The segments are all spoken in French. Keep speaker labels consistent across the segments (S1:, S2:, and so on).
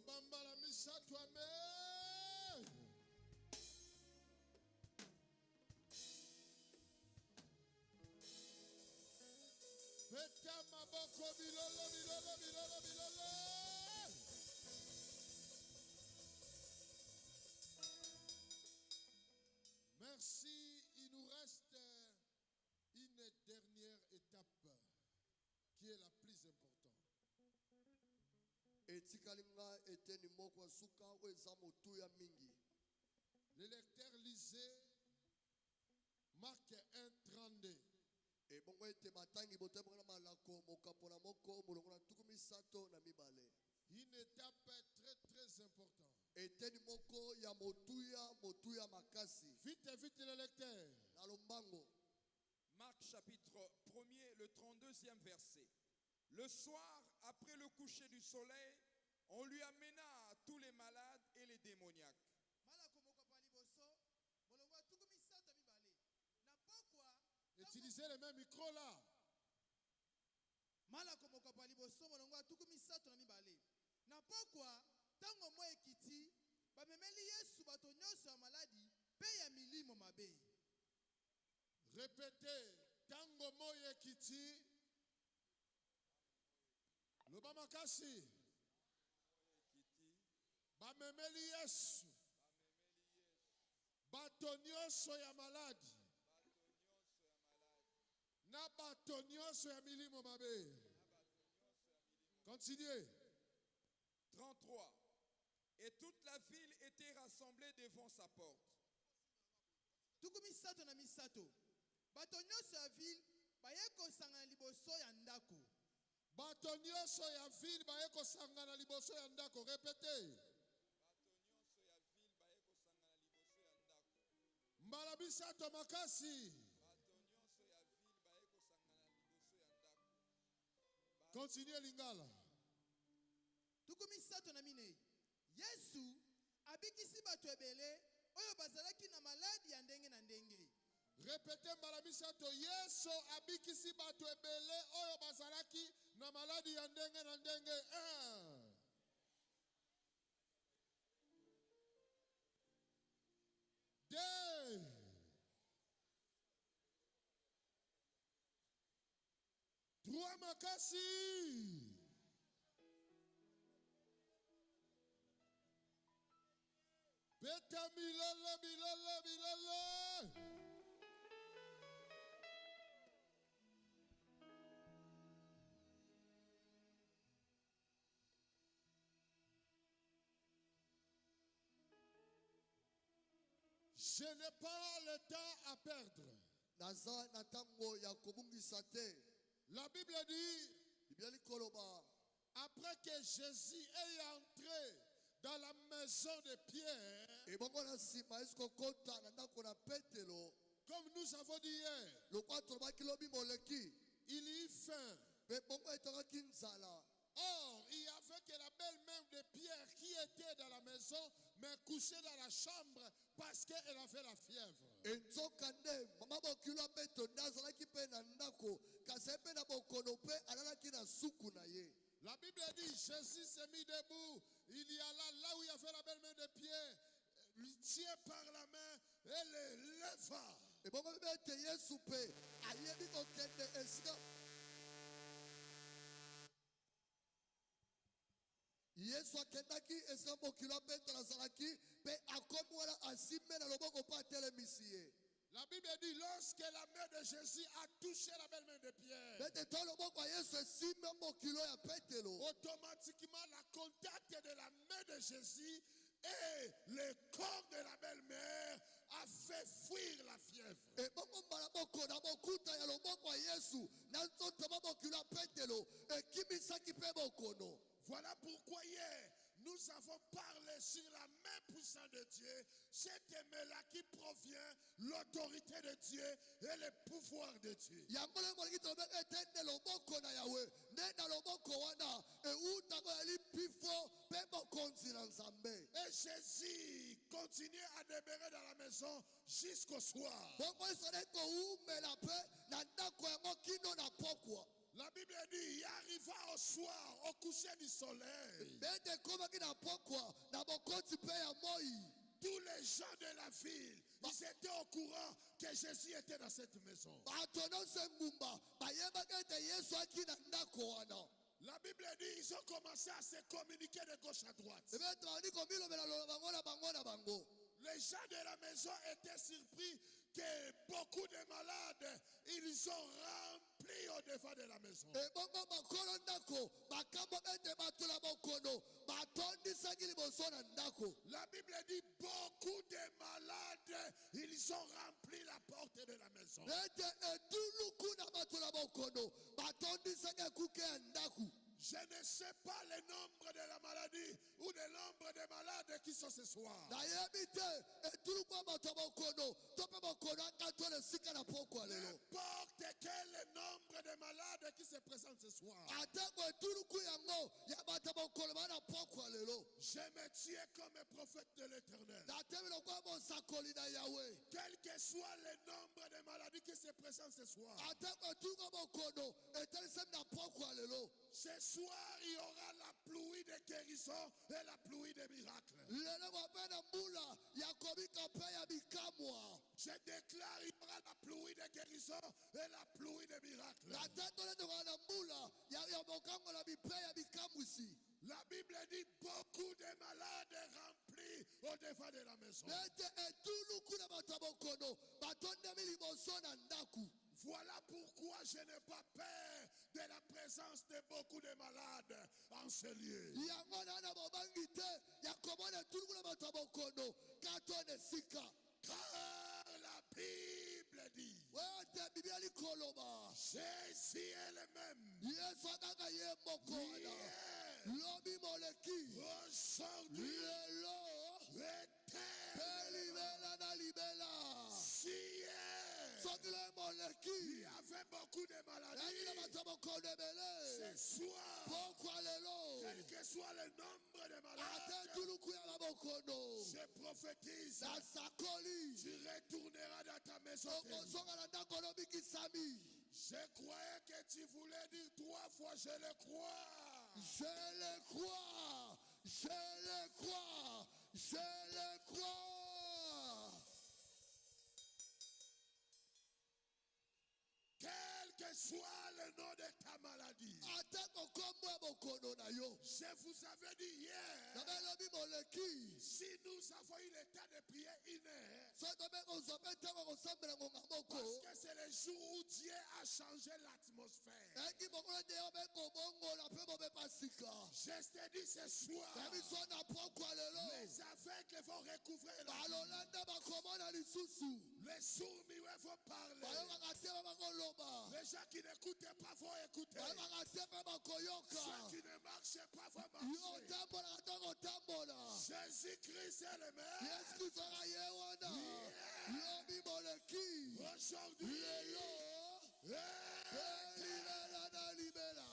S1: Bambala misato, amen. Beta maboko bilolo, bilolo, bilolo, bilolo. Merci. Il nous reste une dernière étape qui est la plus importante. Le lecteur lisait Marc 1, 32. Une étape très très importante. Vite, vite le lecteur.
S2: Marc chapitre 1er, le 32e verset. Le soir, après le coucher du soleil, on lui amena tous les malades et les démoniaques.
S1: Utilisez le même micro là.
S3: Na pokwa tango mo ekiti ba memeli Yesu bato nyonso ya maladi pe ya milimo mabe.
S1: Répétez, tango mo ekiti loba makasi ba memeli Yesu bato nyonso ya maladi na bato nyonso ya milimo mabe. Continuez.
S2: 33. Et toute la ville était rassemblée devant sa porte.
S3: Tukumisato na misato. Bato nyonso ya ville baye kosangana liboso ya ndako.
S1: Bato nyonso ya ville baye kosangana liboso ya ndako. Répétez.
S2: Bato nyonso ya ville baye kosangana liboso ya ndako.
S1: Mbala bisato makasi.
S2: Bato nyonso ya ville baye kosangana liboso ya ndako.
S1: Continuez lingala.
S3: Tukumisato na minei. Yesu abikisi bato ebele oyo bazalaki na maladi ya ndenge na ndenge.
S1: Répétez mbala bisato. Yesu abikisi bato ebele oyo bazalaki na maladi ya ndenge na ndenge. 1. 2. 3 makasi. Beta bilala, bilala, bilala. Je n'ai pas le temps à perdre. La Bible dit, après que Jésus est entré dans la maison de Pierre, comme nous avons dit hier, il y eut faim. Or, il y avait que la belle-mère de Pierre qui était dans la maison, mais couchée dans la chambre parce qu'elle avait la fièvre. La Bible dit, Jésus s'est mis debout. Il y alla là où il y avait la belle-mère de Pierre, lui tient par la main et le leva.
S4: Yesu akendaki esika mokilo Petro azalaki pe akomwala asimbe na loboko pa atelemisi.
S1: La Bible dit, lorsque la main de Jésus a touché la belle-main de Pierre, automatiquement la contact de la main de Jésus et le corps de la belle-mère a fait fuir la fièvre. Voilà pourquoi hier, nous avons parlé sur la main puissante de Dieu, cette main-là qui provient l'autorité de Dieu et le pouvoir de Dieu. Et Jésus continue à demeurer dans la maison jusqu'au soir. La Bible dit, il arriva au soir, au coucher du soleil.
S4: bete ekomaki na pokwa na bokoti mpe ya moi.
S1: Tous les gens de la ville, ils étaient au courant que Jésus était dans cette maison.
S4: bato nyonso engumba bayebaki ete yesu aki na ndako wana.
S1: La Bible dit, ils ont commencé à se communiquer de gauche à droite.
S4: ebete bandi komilobela lola bango na bango na bango.
S1: Les gens de la maison étaient surpris que beaucoup de malades, ils ont rempli au devant de la maison.
S4: ebongo bakolo ndako bakambwaka ete bato na bokono batondisaki liboso na ndako.
S1: La Bible dit, beaucoup de malades, ils ont rempli la porte de la maison.
S4: ete etuluku na bato na bokono batondisaki ekuke ya ndako.
S1: Je ne sais pas le nombre de la maladie ou le nombre de malades qui sont ce soir.
S4: nayebi te etuluku ya bato ya bokono to mpe bokono akatwala esika na pokwa lelo.
S1: N'importe quel nombre de malades qui se présentent ce soir.
S4: atako etuluku yango ya bato ya bokono baa na pokwa lelo.
S1: Je me tiens comme prophète de l'Éternel.
S4: natebi lokola mosakoli na yawe.
S1: Quel que soit le nombre de maladies qui se présentent ce soir.
S4: atako etuluku ya bokono etelisemi na pokwa lelo.
S1: Ce soir, il y aura la pluie de guérison et la pluie de miracles.
S4: lelo kope na mbula ya kobika mpe ya bikamwa.
S1: Je déclare, il y aura la pluie de guérison et la pluie de miracles.
S4: natetole tokola na mbula ya bokangola bipe ya bikamwisi.
S1: La Bible dit beaucoup de malades remplis au devant de la maison.
S4: ete etuluku na bato ya bokono batondemi liboso na ndaku.
S1: Voilà pourquoi je n'ai pas peur de la présence de beaucoup de malades en ce lieu.
S4: yango nana bobangi te ya komona etuluku na bato ya bokono katona esika.
S1: Car la Bible dit,
S4: wete biblia likoloba
S1: Jésus est le même.
S4: yesu akaka ye moko wana
S1: Hier,
S4: lobi moleki
S1: aujourd'hui,
S4: lelo
S1: éternel.
S4: mpe libela na libela.
S1: Si hier,
S4: soki lo
S1: il y
S4: moleki
S1: avait beaucoup de
S4: yaki na
S1: maladies,
S4: bato ya bokono ebele.
S1: ce soir,
S4: pokwa lelo
S1: quel que soit le nombre de
S4: ate
S1: malades,
S4: etuluku ya babokono
S1: je prophétise,
S4: nasakoli
S1: tu retourneras dans ta maison.
S4: okozonga na ndako lobikisami.
S1: Je croyais que tu voulais dire 3 fois, je le crois.
S4: Je le crois, je le crois, je le crois.
S1: Quel que soit le nom de ta maladie.
S4: atako kombo ya bokono na yo.
S1: Je vous avais dit hier,
S4: nabelobi moleki
S1: si nous avons eu le temps de prier 1 heure,
S4: so tobe kozwa mpe ntango kosambela ngonga moko
S1: parce que c'est le jour où Dieu a changé l'atmosphère.
S4: eki bokono te yo bekobongola mpe bobepa sika.
S1: Je te dis ce soir,
S4: na biso na pokwa lelo
S1: les aveugles vont recouvrir la vue.
S4: balolanda bakomona lisusu.
S1: Les sourds-muets vont parler.
S4: bayokaka te mpe bakoloba.
S1: Les gens qui n'écoutent pas vont écouter.
S4: bayokaka te mpe bakoyoka.
S1: Ceux qui ne marchent pas vont
S4: yo
S1: marcher.
S4: otambolaka ntango otambola.
S1: Jésus-Christ est le maire.
S4: yesu kristo aka ye wana lobi moleki
S1: Aujourd'hui,
S4: lelo
S1: eh,
S4: libela na libela.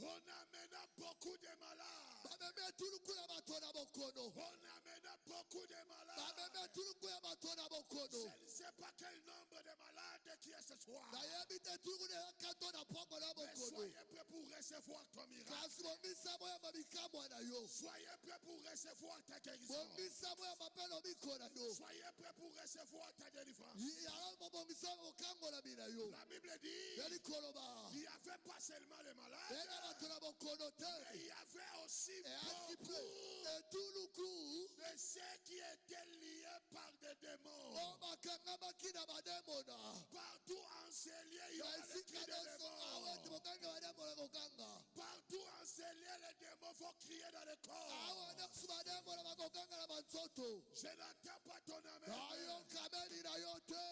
S1: on amena beaucoup de malades.
S4: bamemi etuluku ya bato na bokono.
S1: On amena beaucoup de
S4: bamemi
S1: malades.
S4: etuluku ya bato na bokono.
S1: Je ne sais pas quel nombre de malades qui est ce soir.
S4: nayebi te etuluku na yakato na pokwa na
S1: Mais
S4: bokono.
S1: soyez prêts pour recevoir ton miracle.
S4: kasi bomisamo ya mabikamwa na yo.
S1: Soyez prêts pour recevoir ta guérison.
S4: bomisamo ya mapelo miko na yo.
S1: Soyez prêts pour recevoir ta délivrance.
S4: yala bobomisamo okangolami na yo.
S1: La Bible dit,
S4: yalikoloba
S1: il n'y avait pas seulement les malades,
S4: ena bato na bokono te.
S1: mais il y avait aussi
S4: eyaki mpe
S1: beaucoup
S4: etuluku
S1: de ceux qui étaient liés par des démons.
S4: o bakangamaki na bademona.
S1: Partout en ces lieux, il y aura les cris
S4: esika
S1: des
S4: nyonso awa ete
S1: démons.
S4: bokanga bademona kokanga.
S1: Partout en ces lieux, les démons vont crier dans le
S4: awa
S1: corps.
S4: nyonso bademona bakokanga na banzoto.
S1: Je n'entends pas ton amen.
S4: nayokameli na yo te.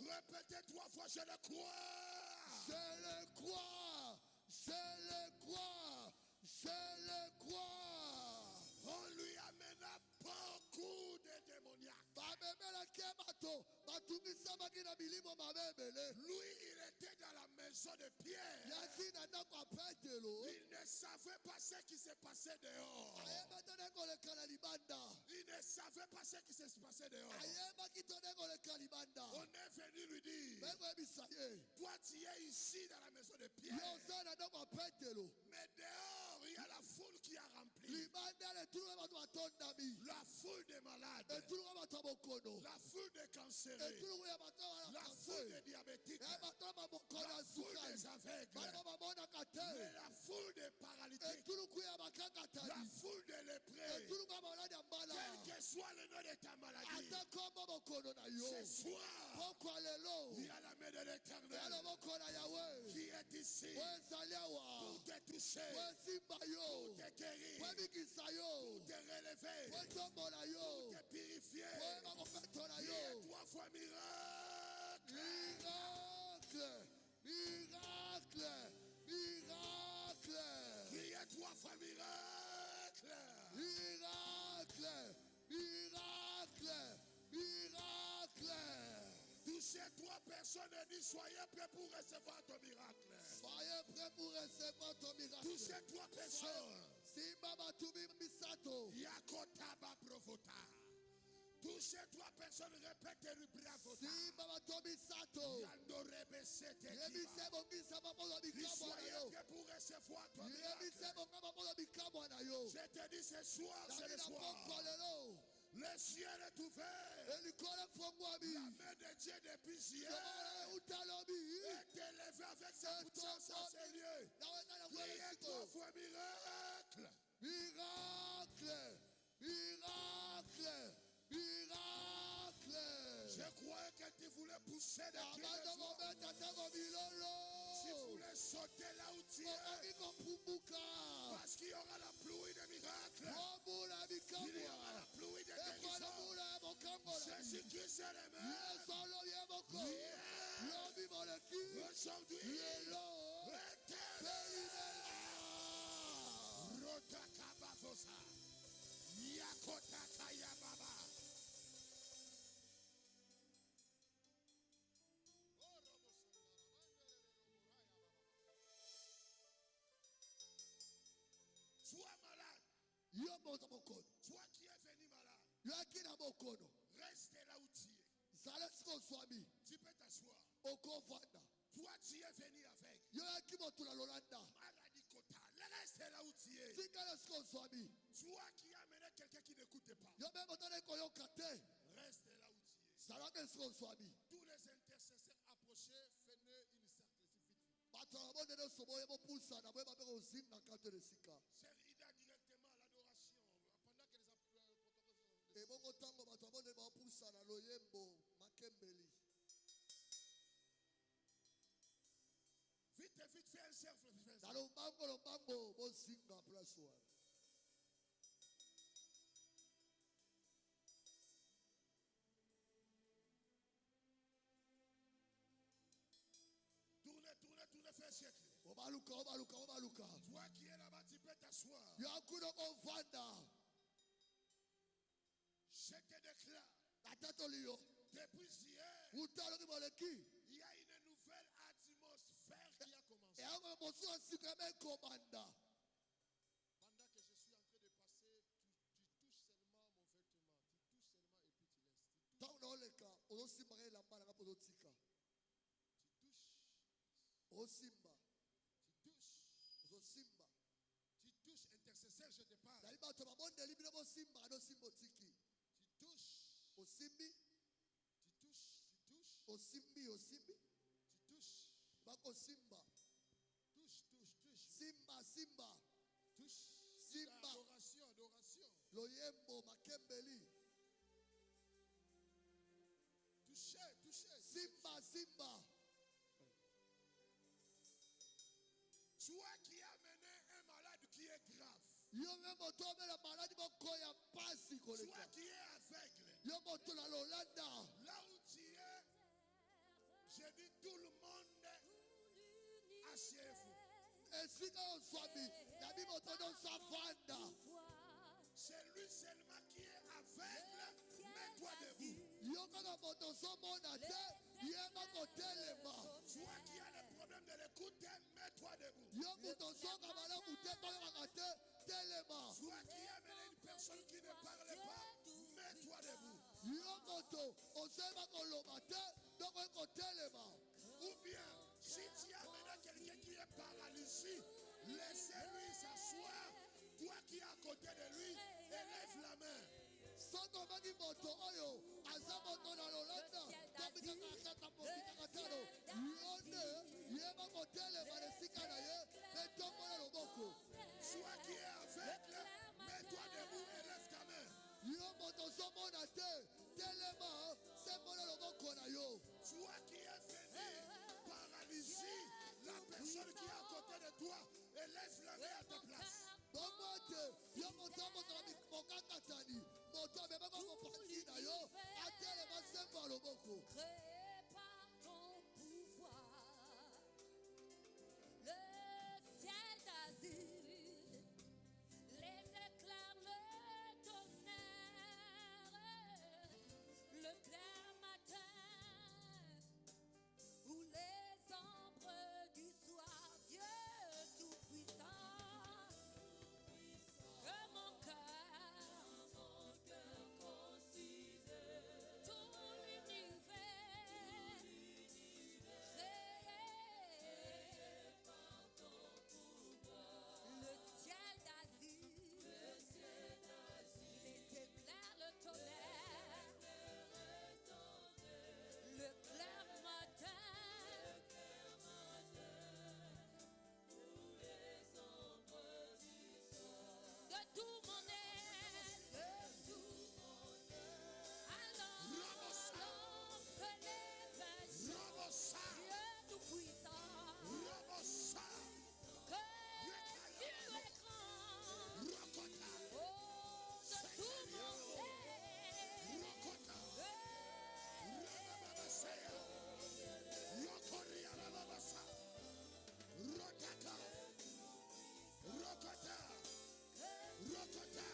S1: Répétez 3 fois, je le crois.
S4: je le crois, je le crois, je le crois.
S1: On lui amena beaucoup de démoniaques.
S4: bamemelaki ye bato batungisamaki na milimo mabe ebele.
S1: Lui, il était dans la maison de Pierre.
S4: yaki na ndako ya petelo.
S1: Il ne savait pas ce qui se passait dehors.
S4: ayeba te nde koleka na libanda.
S1: Il ne savait pas ce qui s'est passé dehors.
S4: ayebaki to ndenge oleka libanda
S1: On est venu lui dire,
S4: bekoyebisa ye
S1: toi tu es ici dans la maison de Pierre.
S4: yo oza na ndako ya petelo
S1: Mais dehors, il y a la foule qui a rempli.
S4: libanda letuluka bato batondami
S1: La foule des malades.
S4: etuluka bato ya bokono
S1: La foule des cancéreux.
S4: etuluku ya bato
S1: La
S4: ya
S1: foule des
S4: kanse
S1: diabétiques.
S4: ya bato ya babokono
S1: La
S4: ya
S1: foule
S4: sukali
S1: des aveugles.
S4: bana bamonaka
S1: Et
S4: te
S1: la foule des paralytiques.
S4: etuluku ya
S1: La
S4: bakakatani
S1: foule des lépreux.
S4: etuluku ya maladi ya mbala
S1: Quel que soit le nom de ta maladie.
S4: ata kombo bokono na yo
S1: Ce soir,
S4: pokwa lelo
S1: il y a la main de
S4: ya
S1: l'Éternel
S4: loboko na yawe
S1: qui est ici
S4: po ezali awa
S1: pour te toucher,
S4: po esimba yo
S1: pour te
S4: po
S1: guérir,
S4: ebikisa
S1: pour
S4: yo
S1: te relever,
S4: po etombola yo
S1: te purifier.
S4: po eba kopetola
S1: Priez
S4: yo
S1: 3 fois miracle.
S4: miracle miracle miracle
S1: Priez 3 fois miracle.
S4: miracle miracle miracle
S1: Touchez 3 personnes et dites soyez prêts pour recevoir ton miracle.
S4: soyez prêts pour recevoir ton miracle
S1: Touchez 3 personnes.
S4: simba batumi misato
S1: Yakotaba provota. Touchez 3 personnes, répétez le bravota.
S4: simba bato misato
S1: Yandorebe sete
S4: yebise
S1: kiba.
S4: bongisa bamola
S1: Dis
S4: bikamwa na
S1: soyez
S4: yo
S1: prêts pour recevoir ton
S4: yebise
S1: miracle.
S4: bonga bamola bikamwa na yo
S1: Je te dis ce soir, c'est le
S4: nabina
S1: soir.
S4: poko lelo
S1: Le ciel est ouvert.
S4: elikolo efongwami
S1: La main de Dieu depuis hier
S4: yobala utalobi
S1: est élevée avec sa puissance en ces lieux.
S4: naweza na
S1: Priez 3
S4: kwelesiko
S1: fois miracle.
S4: miracle miracle miracle
S1: Je croyais que tu voulais pousser des cris de
S4: abantu
S1: joie.
S4: bobeta ntango milolo
S1: Tu voulais sauter là où tu es.
S4: okoki kopumbuka
S1: Parce qu'il y aura la pluie de miracles.
S4: omula
S1: Il y aura
S4: bikamwa
S1: la pluie de
S4: ekola
S1: guérison.
S4: mula ya bokambola
S1: Jésus-Christ est le maire.
S4: yesu alobi eboko
S1: Hier,
S4: lobi moleki
S1: aujourd'hui,
S4: lelo
S1: éternel.
S4: pelimela
S1: Rotakabafosa. Yakotakayababa. Sois malade.
S4: yo moto bokono
S1: Toi qui es venu malade,
S4: yo aki na bokono
S1: reste là où tu es.
S4: zala sika oswami
S1: Tu peux t'asseoir.
S4: okovanda
S1: Toi tu es venu avec.
S4: yo yaki motula lolanda
S1: Maladie kota. Reste là où tu es.
S4: tikala sika oswami
S1: Toi qui as amené quelqu'un qui n'écoute pas.
S4: yo mpe motala koyoka te
S1: Reste là où tu es.
S4: zalaka esika oswami
S1: Tous les intercesseurs approchés, faites une sacrifice vite.
S4: bato ya babonde nyonso boye bopusana boyeba mpe kozingaka te na esika
S1: Servida directement à l'adoration. Pendant que les protocoles sont.
S4: ebongo ntango bato ya babonde bapusana loyembo makembeli
S1: Vite, vite, fais un cercle. Fais un
S4: na
S1: cercle.
S4: lombango lombango bozinga place wana
S1: Tournez, tournez, tournez, fais un cercle.
S4: obaluka obaluka obaluka
S1: Toi qui es là-bas, tu peux t'asseoir.
S4: yo akuna kovanda
S1: Je te déclare,
S4: natatoli yo
S1: depuis hier,
S4: utaloki moleki
S1: il y a une nouvelle atmosphère qui a commencé.
S4: eyango mosusu ya sika eme ekobanda
S1: Pendant que je suis en train de passer, tu touches seulement mon vêtement. Tu touches seulement et puis tu laisses.
S4: ntango naoleka ozosimbaka elamba nanga mpo ozotika
S1: Tu touches,
S4: osimba
S1: tu touches,
S4: ozosimba
S1: tu touches. Intercesseur, je te parle.
S4: nali bato babondeli bino bosimbaka nosimba otiki
S1: Tu touches,
S4: osimbi
S1: tu touches, tu touches,
S4: osimbi osimbi
S1: tu touches.
S4: bakosimba
S1: Touche, touche, touche.
S4: simba simba
S1: Touche.
S4: Simba.
S1: Adoration, adoration.
S4: loyembo makembeli
S1: Touchez, touchez.
S4: simba simba
S1: Toi qui as mené un malade qui est grave.
S4: yo me moto omela maladi mokoya mpasi
S1: Toi
S4: koleka
S1: qui es aveugle.
S4: yo moto na lolanda
S1: Là où tu es, je dis tout le monde, asseyez-vous.
S4: esika oswami nabi moto nyonso avanda
S1: C'est lui seulement qui est aveugle, mets-toi debout.
S4: yo kaka moto ozomona te yeba kotelema
S1: Toi qui as le problème de l'écoute, mets-toi debout.
S4: yo moto ozoka malamu te toyokaka te telema
S1: Toi qui as mené une personne qui ne parle pas,
S4: Yebaki moto oyo aza moto na Lolanda tobika kata mobika katano yonde yeba kotelema na esika na ye mpe tombola loboko.
S1: Toi qui es aveugle, mets-toi debout et lève ta main.
S4: Yo moto ozomona te telema sembola loboko na yo.
S1: Toi qui es venu paralysie, la personne qui est à côté de toi, élève la main à ta place.
S4: Bomote yo moto amotola mokakatani moto amemaka mopasi na yo atelema sembola loboko.
S5: Créé par ton pouvoir, le ciel d'azur, les éclairs, le tonnerre, le clair matin, ou les ombres du soir, Dieu tout-puissant, que mon cœur considère tout l'univers créé par ton pouvoir. Le ciel d'azur, les éclairs, le tonnerre, le clair matin, de tout mon être, de tout mon être. Alors que les vaches,
S1: Rabosa,
S5: Dieu tout-puissant,
S1: Rabosa,
S5: que tu es grand,
S1: Rokota,
S5: oh, de tout mon être,
S1: Rokota, Rababasaya, Yokoria Rababasa, Rotaka, Rokota, Rokota,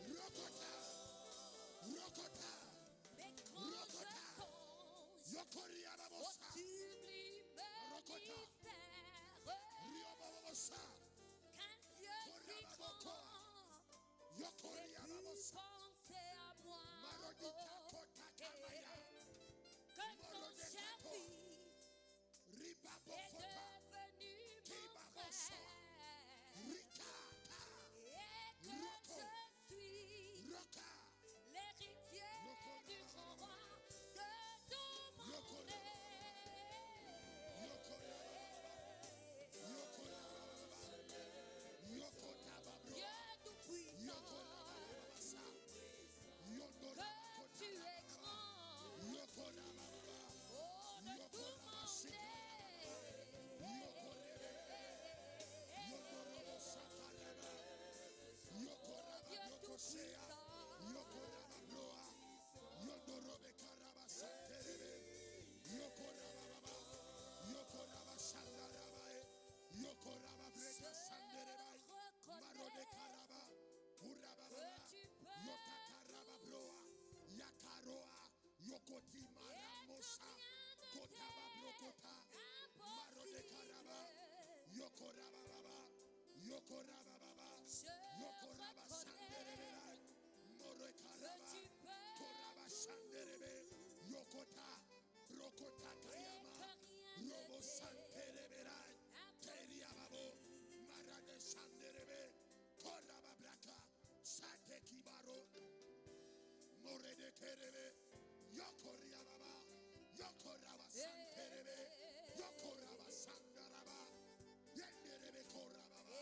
S1: Rokota, Rokota,
S5: mais quand je songe
S1: Yokoria
S5: au
S1: Rabosa,
S5: sublime
S1: Rokota.
S5: mystère
S1: Riobabosa,
S5: qu'un Dieu si grand
S1: Yokoria
S5: ait pu
S1: Rabosa,
S5: penser à moi,
S1: Marodika
S5: oh,
S1: Kotakamaya,
S5: que son cher fils est
S1: Ribabofota,
S5: devenu mon
S1: Kibabosa,
S5: frère
S1: Rikata,
S5: et que
S1: Roko.
S5: je suis
S1: Roka,
S5: l'héritier du grand roi de tout mon
S1: Yokoria, Yokoria, Yokoria, Yokota Babro,
S5: Dieu tout-puissant,
S1: Yokoria Babasa, Yondora
S5: que tu es grand,
S1: Yokoria Bababa,
S5: oh, de tout mon Dieu tout-puissant, je reconnais que tu peux
S1: Yokota, Brokota Kayama, Robo Santerebera, Teriababo, Marade Sanderebe, Korababraka, Sate Kibaro, More de Terebe, Yokoriababa, Yokoraba Santerebe, Yokoraba Sandaraba, Yenderebe Korababa,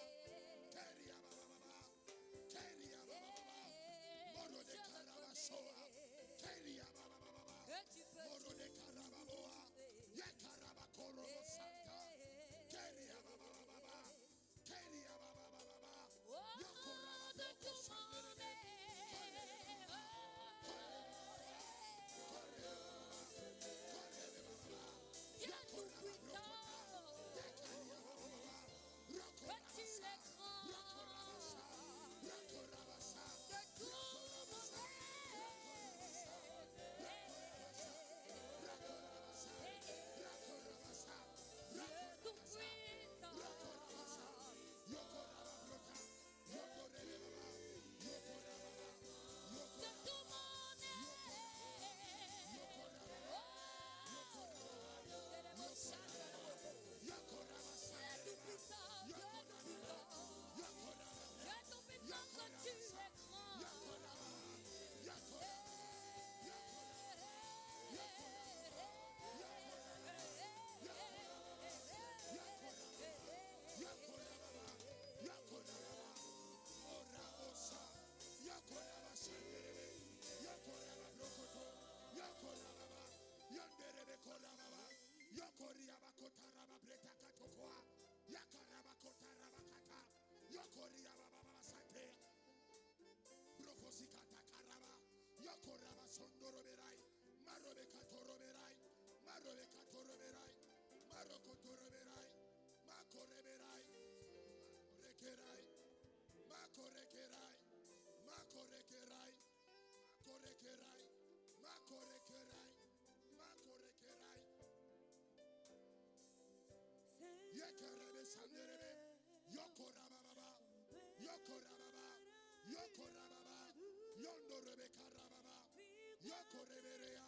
S1: Yokoreberea,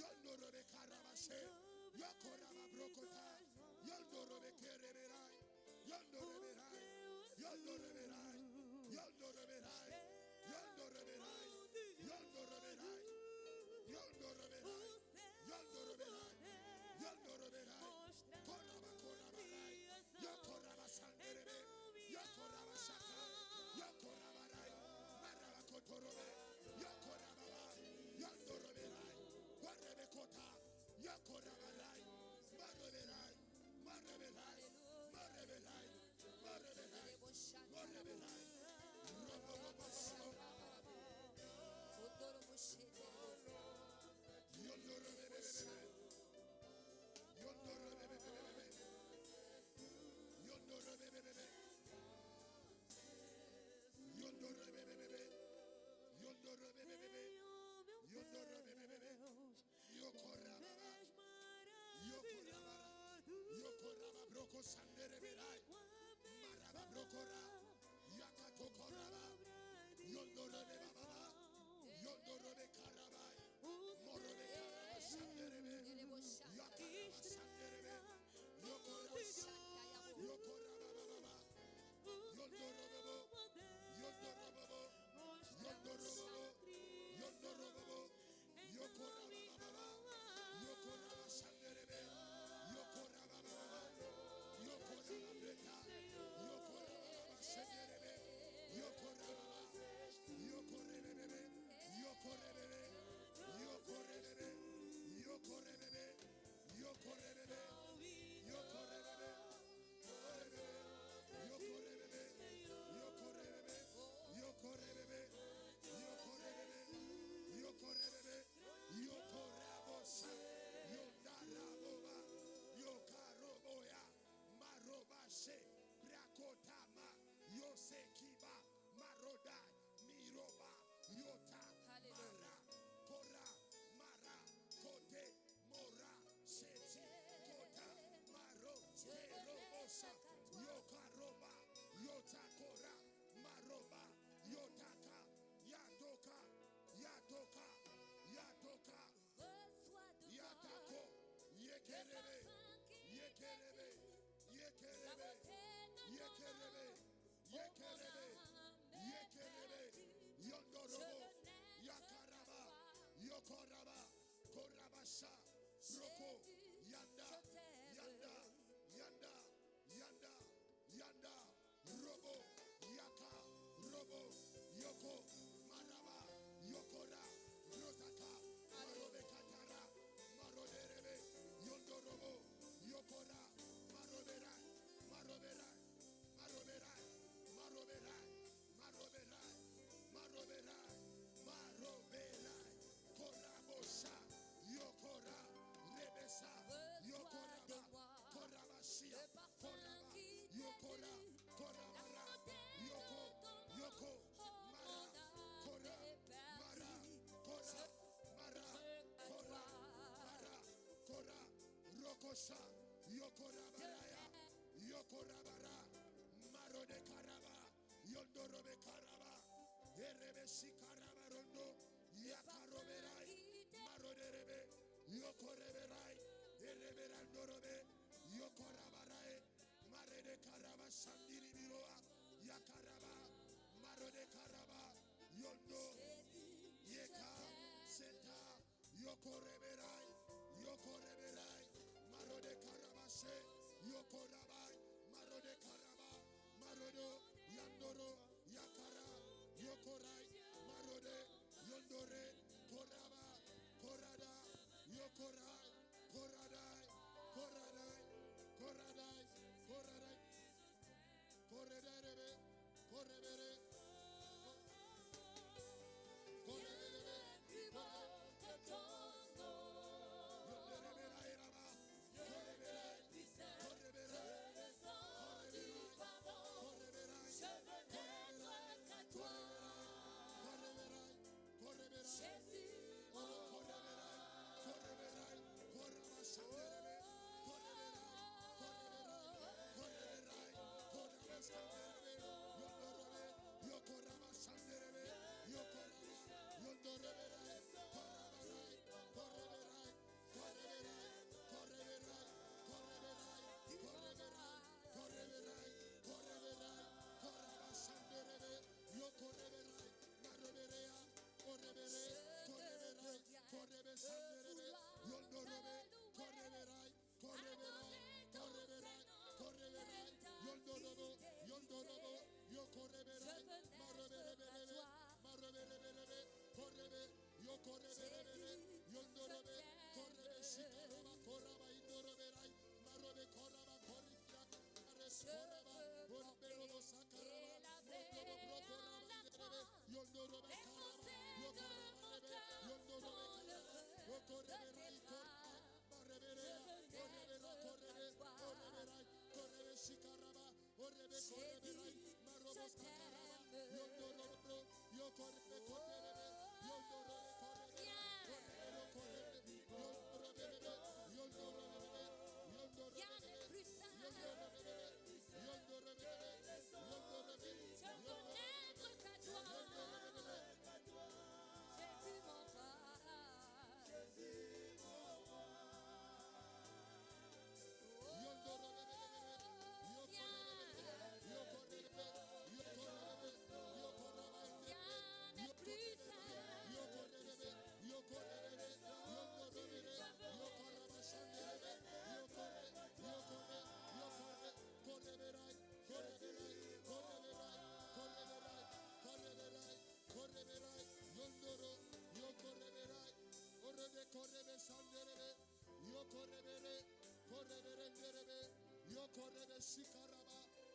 S1: Yondorobe Karabashe, Yokoraba Brokota, Yondorobe Kereberai, Yondoreberai, Yondoreberai, Yondoreberai, Yondoreberai, Yondoreberai, Yondoreberai, Yondoreberai, Yondoreberai, Koraba Korabarai, Yokoraba Sanderebe, Yokoraba Shaka, Yokorabarai, Maraba Kotorobe, Yokorababa, Yondoroberai, Warebekota, Yokorabarai, Maroberai, Mareberai, Mareberai, Mareberai, Mareberai, Robobobobo, Yondorebebebebe, Yondorebebebebe, Yondorebebebebe, Yondorebebebebe, Yondorebebebebe, Yondorebebebebe, Yokorababa, Yokorababa, Yokoraba Broko Sandereberai, Maraba Brokora, Yakatokoraba, Yondorebebaba, Yondorobe Karabai, Morobe Karaba Sanderebe, Yakaraba Sanderebe, Yokoraba, Yokoraba Baba, Yondorobo, Yondorobo, Yondorobo, Yondorobo, Yokoraba Baba, Yokoraba Sanderebe, Yokoraba Baba, Yokoraba Breta, Yokoraba Baba Sanderebe, Yokoraba, Yokorebebe, Yokorebebe, Yokorebebe, Yokorebebe, Yokorebebe, Yokorebebe, Yokorebebe, Yokorebebe, Yokorebebe, Yokorebebe, Yokorebebe, Yokorabosa, Yondaraboba, Yokaroboya, Marobashe, Brakotama, Yosekiba, Maroda, Miroba, Yota, Mara, Kora, Mara, Kote, Mora, Seti, Kota, Maro, Kerobosa, Yokaroba, Yota Kora, Maroba, Yotaka, Yatoka, Yatoka, Yatoka, Yatako, Yekerebe, Yekerebe, Yekerebe, Yekerebe, Yekerebe, Yekerebe, Yondorobo, Yakaraba, Yokoraba, Korabasha, Roko, Yanda, Yanda, Yanda, Yanda, Yanda, Robo, Yaka, Robo, Yoko, Maraba, Yokora, Rotaka, Marobe Katara, Maroderebe, Yondorobo, Yokora, Marobera, Marobera, Marobera, Marobera, Marobera, Marobera, Marobera, Korabosha, Yokora, Rebesa, Yokoraba, Korabashia, Koraba, Yokora, Korabara, Yoko, Yoko, Mara, Kora, Mara, Kora, Mara, Kora, Mara, Kora, Rokosha, Yokorabaraya, Yokorabara, Marode Karaba, Yondorobe Karaba, Erebesi Karabarondo, Yakaroberai, Maroderebe, Yokoreberai, Ereberandorobe, Yokorabarai, Marede Karaba Sandiri Biroa, Yakaraba, Marode Karaba, Yondo, Yeka, Seta, Yokoreberai, Yokoreberai, Marode Karabashe, Yokorabai, Marode Karaba, Marodo, Yandoro, Yakara, Yokorai, Marode, Yondore, Koraba, Korada, Yokorai, Koradai, Koradai, Koradai, Koradai, Koredere, Korebere, Korebere, Jésus,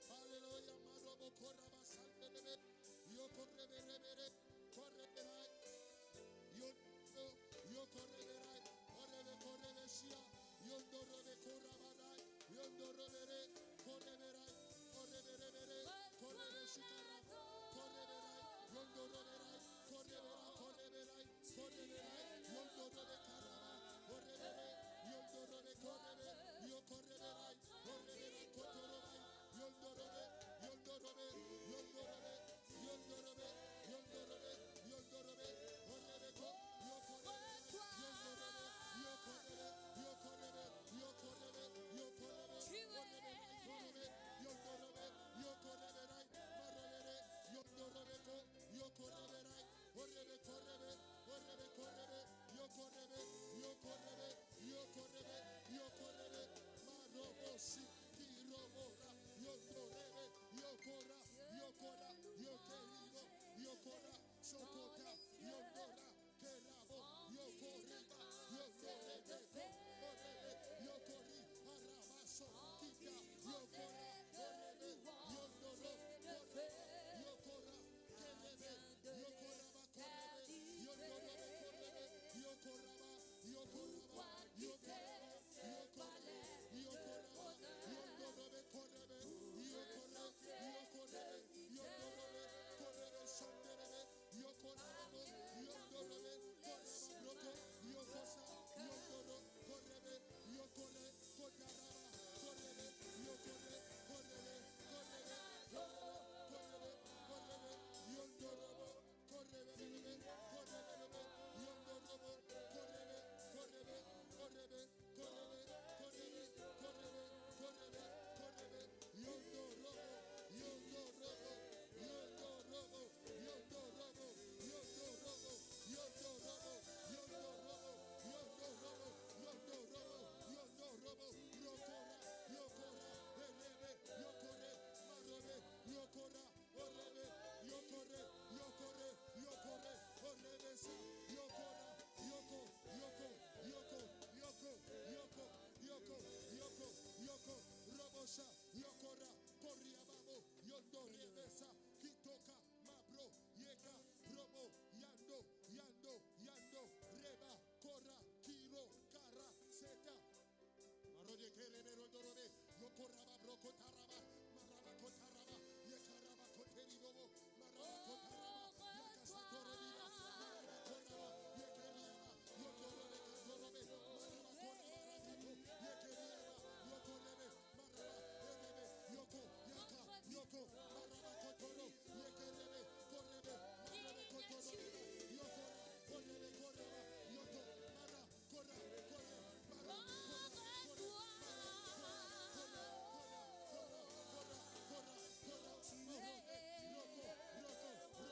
S4: Hallelujah, Marobo Koraba Sandelebe, Yoko Rebere, Koreberai, Yoko Reberai, Orebe Korebeshia, Yondo Robe Korabarai, Yondo Robere, Koreberai, Korebere, Korebeshikara, Koreberai, Yondo Roberai, Koreberai, Yondo Robe Karaba, Orebere, Yondo Robe Korebe, Yoko Reberai, Orebe Kotorobai, Yondo Robe, Yondo Robe, Yondo Robe, Yondo Robe, Yondo Robe, Yondo Robe, Orebe Ko, Yoko Rebe, Yondo Robe, Yoko Rebe, Yoko Rebe, Yoko Rebe, Yoko Rebe, Orebe, Korebe, Yondo Robe, Yoko Rebe Rai, Marolere, Yondo Robe Ko, Yoko Rebe Rai, Orebe Korebe, Orebe Korebe, Yoko Rebe, Yoko Rebe, Yoko Rebe, Yoko Rebe, Marobo Shiki Robora, Yoko Rebe, Yokora, Yokora, Yokeribo, Yokora, Sokota, Yondora, Kerabo, Yokoriba, Yokorebe, Orebe, Yokori, Arabaso, Kita, Yokora, Orebe, Yondoro, Orebe, Yokora, Kerebe, Yokoraba, Korebe, Yondorobe, Korebe, Yokoraba, Yokoraba, Yokoraba, Yokoraba, Yokoraba, Yondorobe, Korebe, Yokora, Yokorebe, Yondorobe, Korebe, Shanderebe, Yokorabo, Yondorobe, Koraba, Broko, Yokosa, Yondoro, Korebe, Yokore, Kotaraba, Korebe, Yokore, Korebe, Korebe, Korebe, Korebe, Yondorobo, Korebe, Korebe, Korebe, Yondorobo, Korebe, Korebe, Korebe, Korebe, Korebe, Korebe, Korebe, Korebe, Yondorobo, Yondorobo, Yondorobo, Yondorobo, Yondorobo, Yondorobo, Yondorobo, Yondorobo, Yondorobo, Yondorobo, Yokora, Yokora, Erebe, Yokore, Marobe, Yokora, Orebe, Yokore, Yokore, Yokore, Orebe, Yokora, Yoko, Yoko, Yoko, Yoko, Yoko, Yoko, Yoko, Yoko, Robosha, Yokora, Koriababo, Yondo, Rebesa, Kitoka, Mabro, Yeka, Robo, Yando, Yando, Yando, Reba, Kora, Kiro, Kara, Seta, Marode Kerebe, Rodorobe, Yokoraba, Broko, Taraba, Maraba, Kotaraba, Yekaraba, Koteribobo, Maraba, Kotaraba, Yakasatorabia, Maraba, Koraba, Yekeriaba, Yokorobe, Katorobe, Maraba, Koraba, Rakato, Yekeriaba, Yokorebe, Maraba, Erebe, Yoko, Yaka, Yoko, Maraba, Kotoro, Yekerebe, Korebe, Maraba, Kotoro, Yokora, Korebe, Koreba, Yoko, Mara, Kora, Kore, Mara, Kora, Kora, Kora, Kora, Kora, Kora, Kora, Kora, Roko, Roko,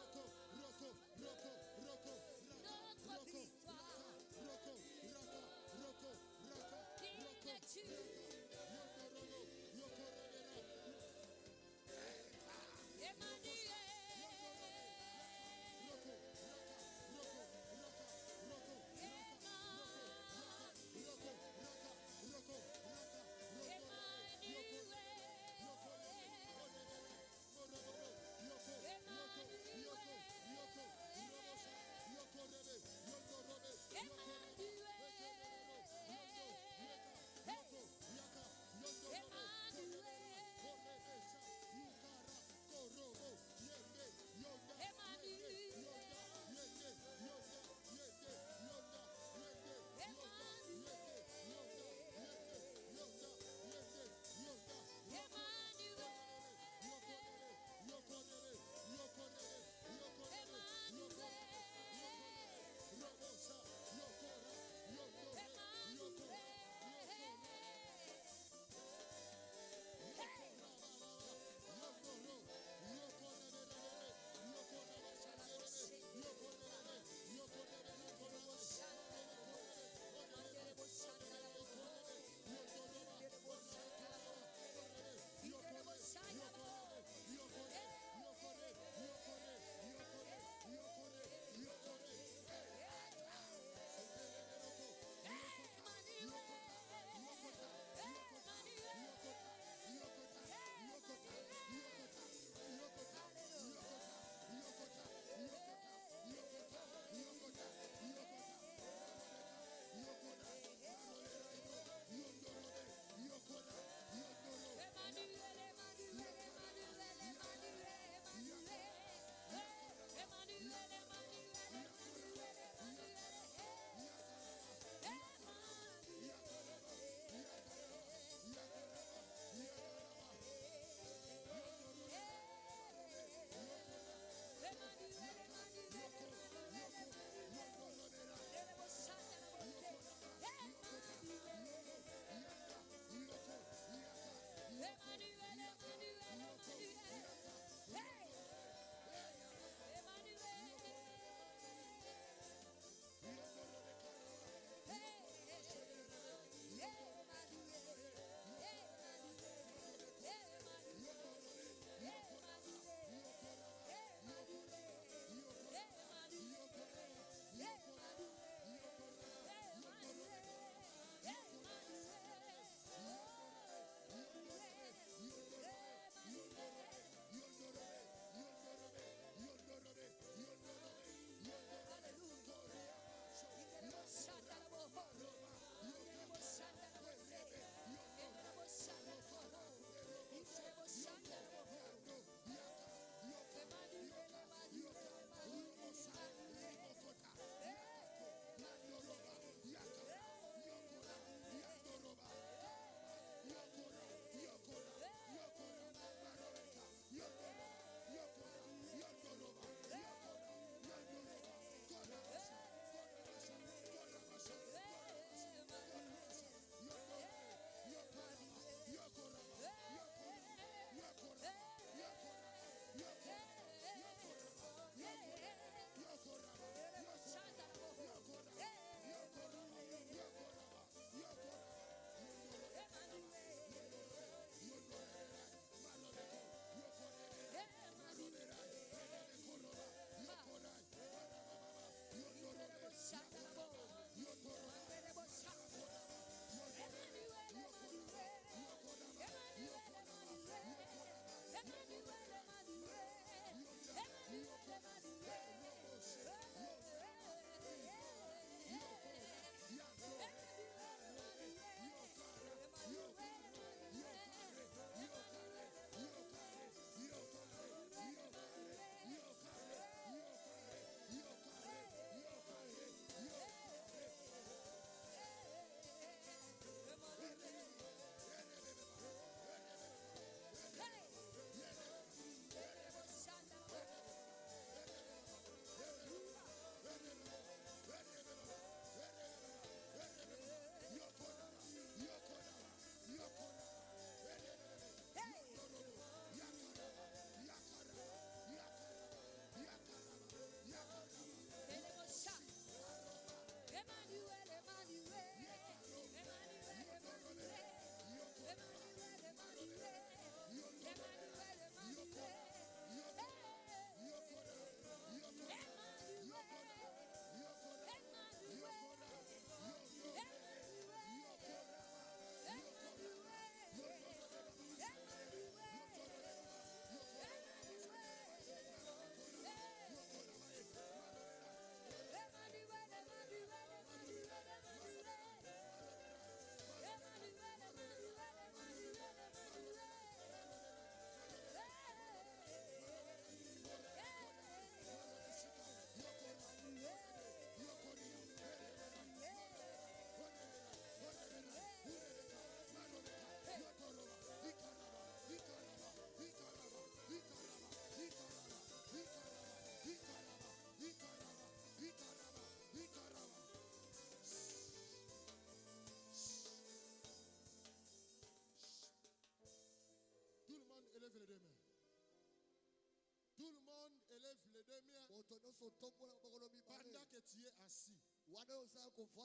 S1: Pendant que tu es assis, tu élèves les deux mains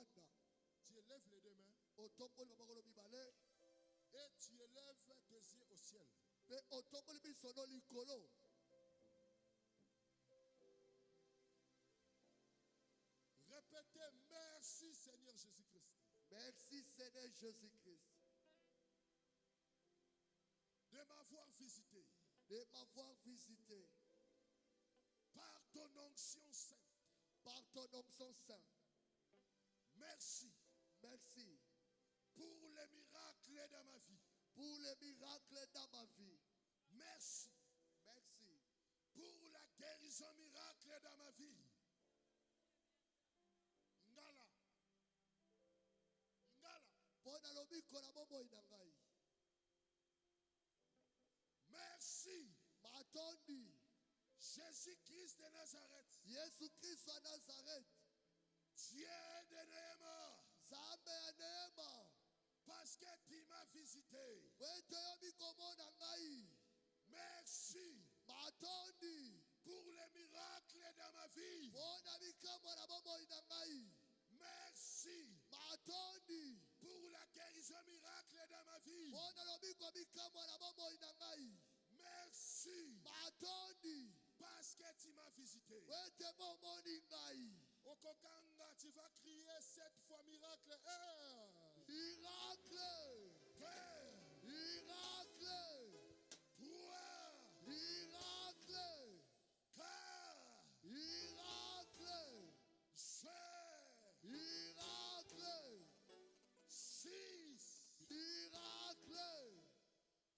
S1: et tu élèves tes yeux au ciel. Répétez merci Seigneur Jésus-Christ.
S4: Merci Seigneur Jésus-Christ
S1: De m'avoir visité par ton onction sainte. Merci
S4: Merci
S1: pour les miracles dans ma vie.
S4: pour les miracles dans ma vie.
S1: Merci
S4: Merci
S1: pour la guérison miracle dans ma vie. Ngala. Merci Jésus-Christ de Nazareth.
S4: Yesu Kristo wa Nazareth,
S1: Dieu de Néhéma,
S4: Nzambe ya neema,
S1: parce que tu m'as visité.
S4: weto mikomona ngai.
S1: Merci
S4: Matondi
S1: pour les miracles dans ma vie.
S4: bona bikamwa na bomoi na ngai.
S1: Merci
S4: Matondi
S1: pour la guérison miracle dans ma vie.
S4: bona lobiko bikamwa na bomoi na ngai.
S1: Merci
S4: Matondi
S1: parce que tu m'as visité.
S4: wete bomoni ngai.
S1: Okokanga, tu vas crier 7 fois miracle.
S4: Miracle, miracle,
S1: 3,
S4: miracle,
S1: 4,
S4: miracle,
S1: 5,
S4: miracle,
S1: 6.
S4: miracle.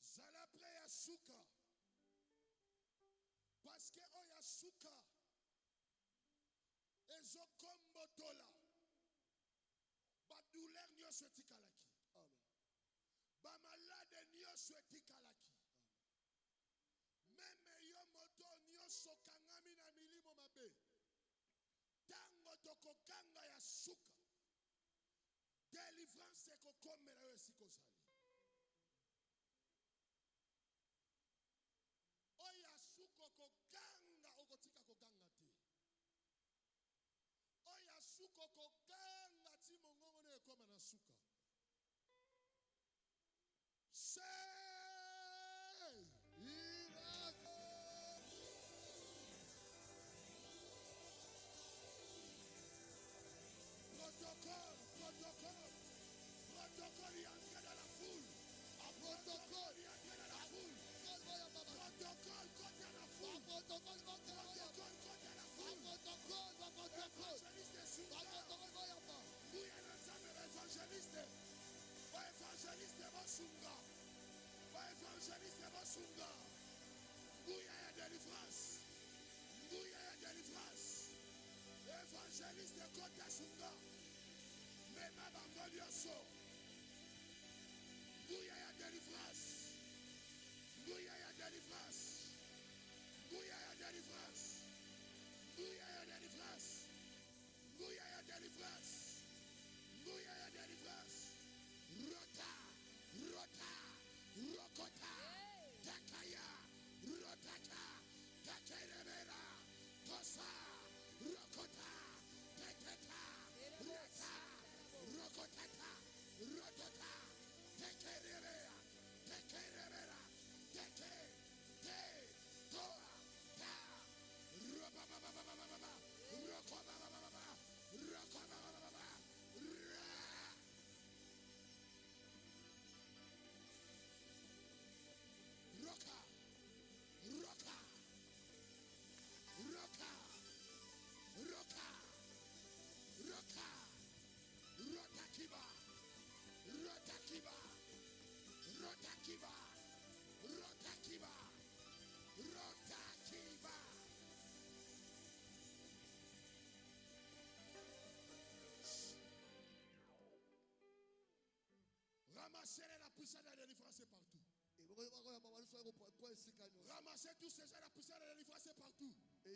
S1: Zalapre yasuka. Parce que oyasuka. Ezokombotola. Ba douleur nyonso etikalaki.
S4: Amen.
S1: Ba malade nyonso etikalaki. Meme yo moto nyonso kangami na milimo mabe. Tango tokokanga ya suka. Délivrance ekokomela yo esikozali. Oya suko koganga okotika koganga te. Oya suko koganga ti mongongo ne ekoma na suka. Say
S4: Miracle.
S1: Protocole, il y a entré dans la foule. Protocole, il y a entré dans la foule. Protocole, côté la foule. Protocole, côté la foule. Évangéliste Sunga. Bouya l'ensemble évangéliste. Évangéliste Bosunga. Évangéliste Bosunga. Bouya ya délivrance. Bouya ya délivrance. Évangéliste côté Sunga. Mema bango nyonso. Bouya ya délivrance. Bouya ya délivrance. Bouya ya délivrance. Bouya ya délivrance. Bouya ya délivrance. Bouya ya délivrance. Rota. Rota. Rokota. Takaya. Rotata. Takerebera. Tosa. Rokota. Teketa. Rata. Rokotata. Rotota. Tekerebera. Tekerebera. Teke. Te. Toa. Ta. Robabababababa. Rokobabababa. Rokobabababa. Ra. Roka. Roka. Roka. Roka. Roka. Rotakiba. Rotakiba. Rotakiba. Rotakiba. Rotakiba. Ramassez la poussière de la délivrance partout. Ramassez tous ces gens, la poussière de la délivrance partout. Il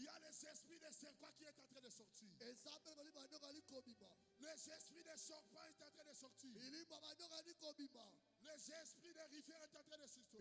S1: y a les esprits des serpents qui est en train de sortir. Les esprits des serpents est en train de sortir. Les esprits des rivières est en train de sortir.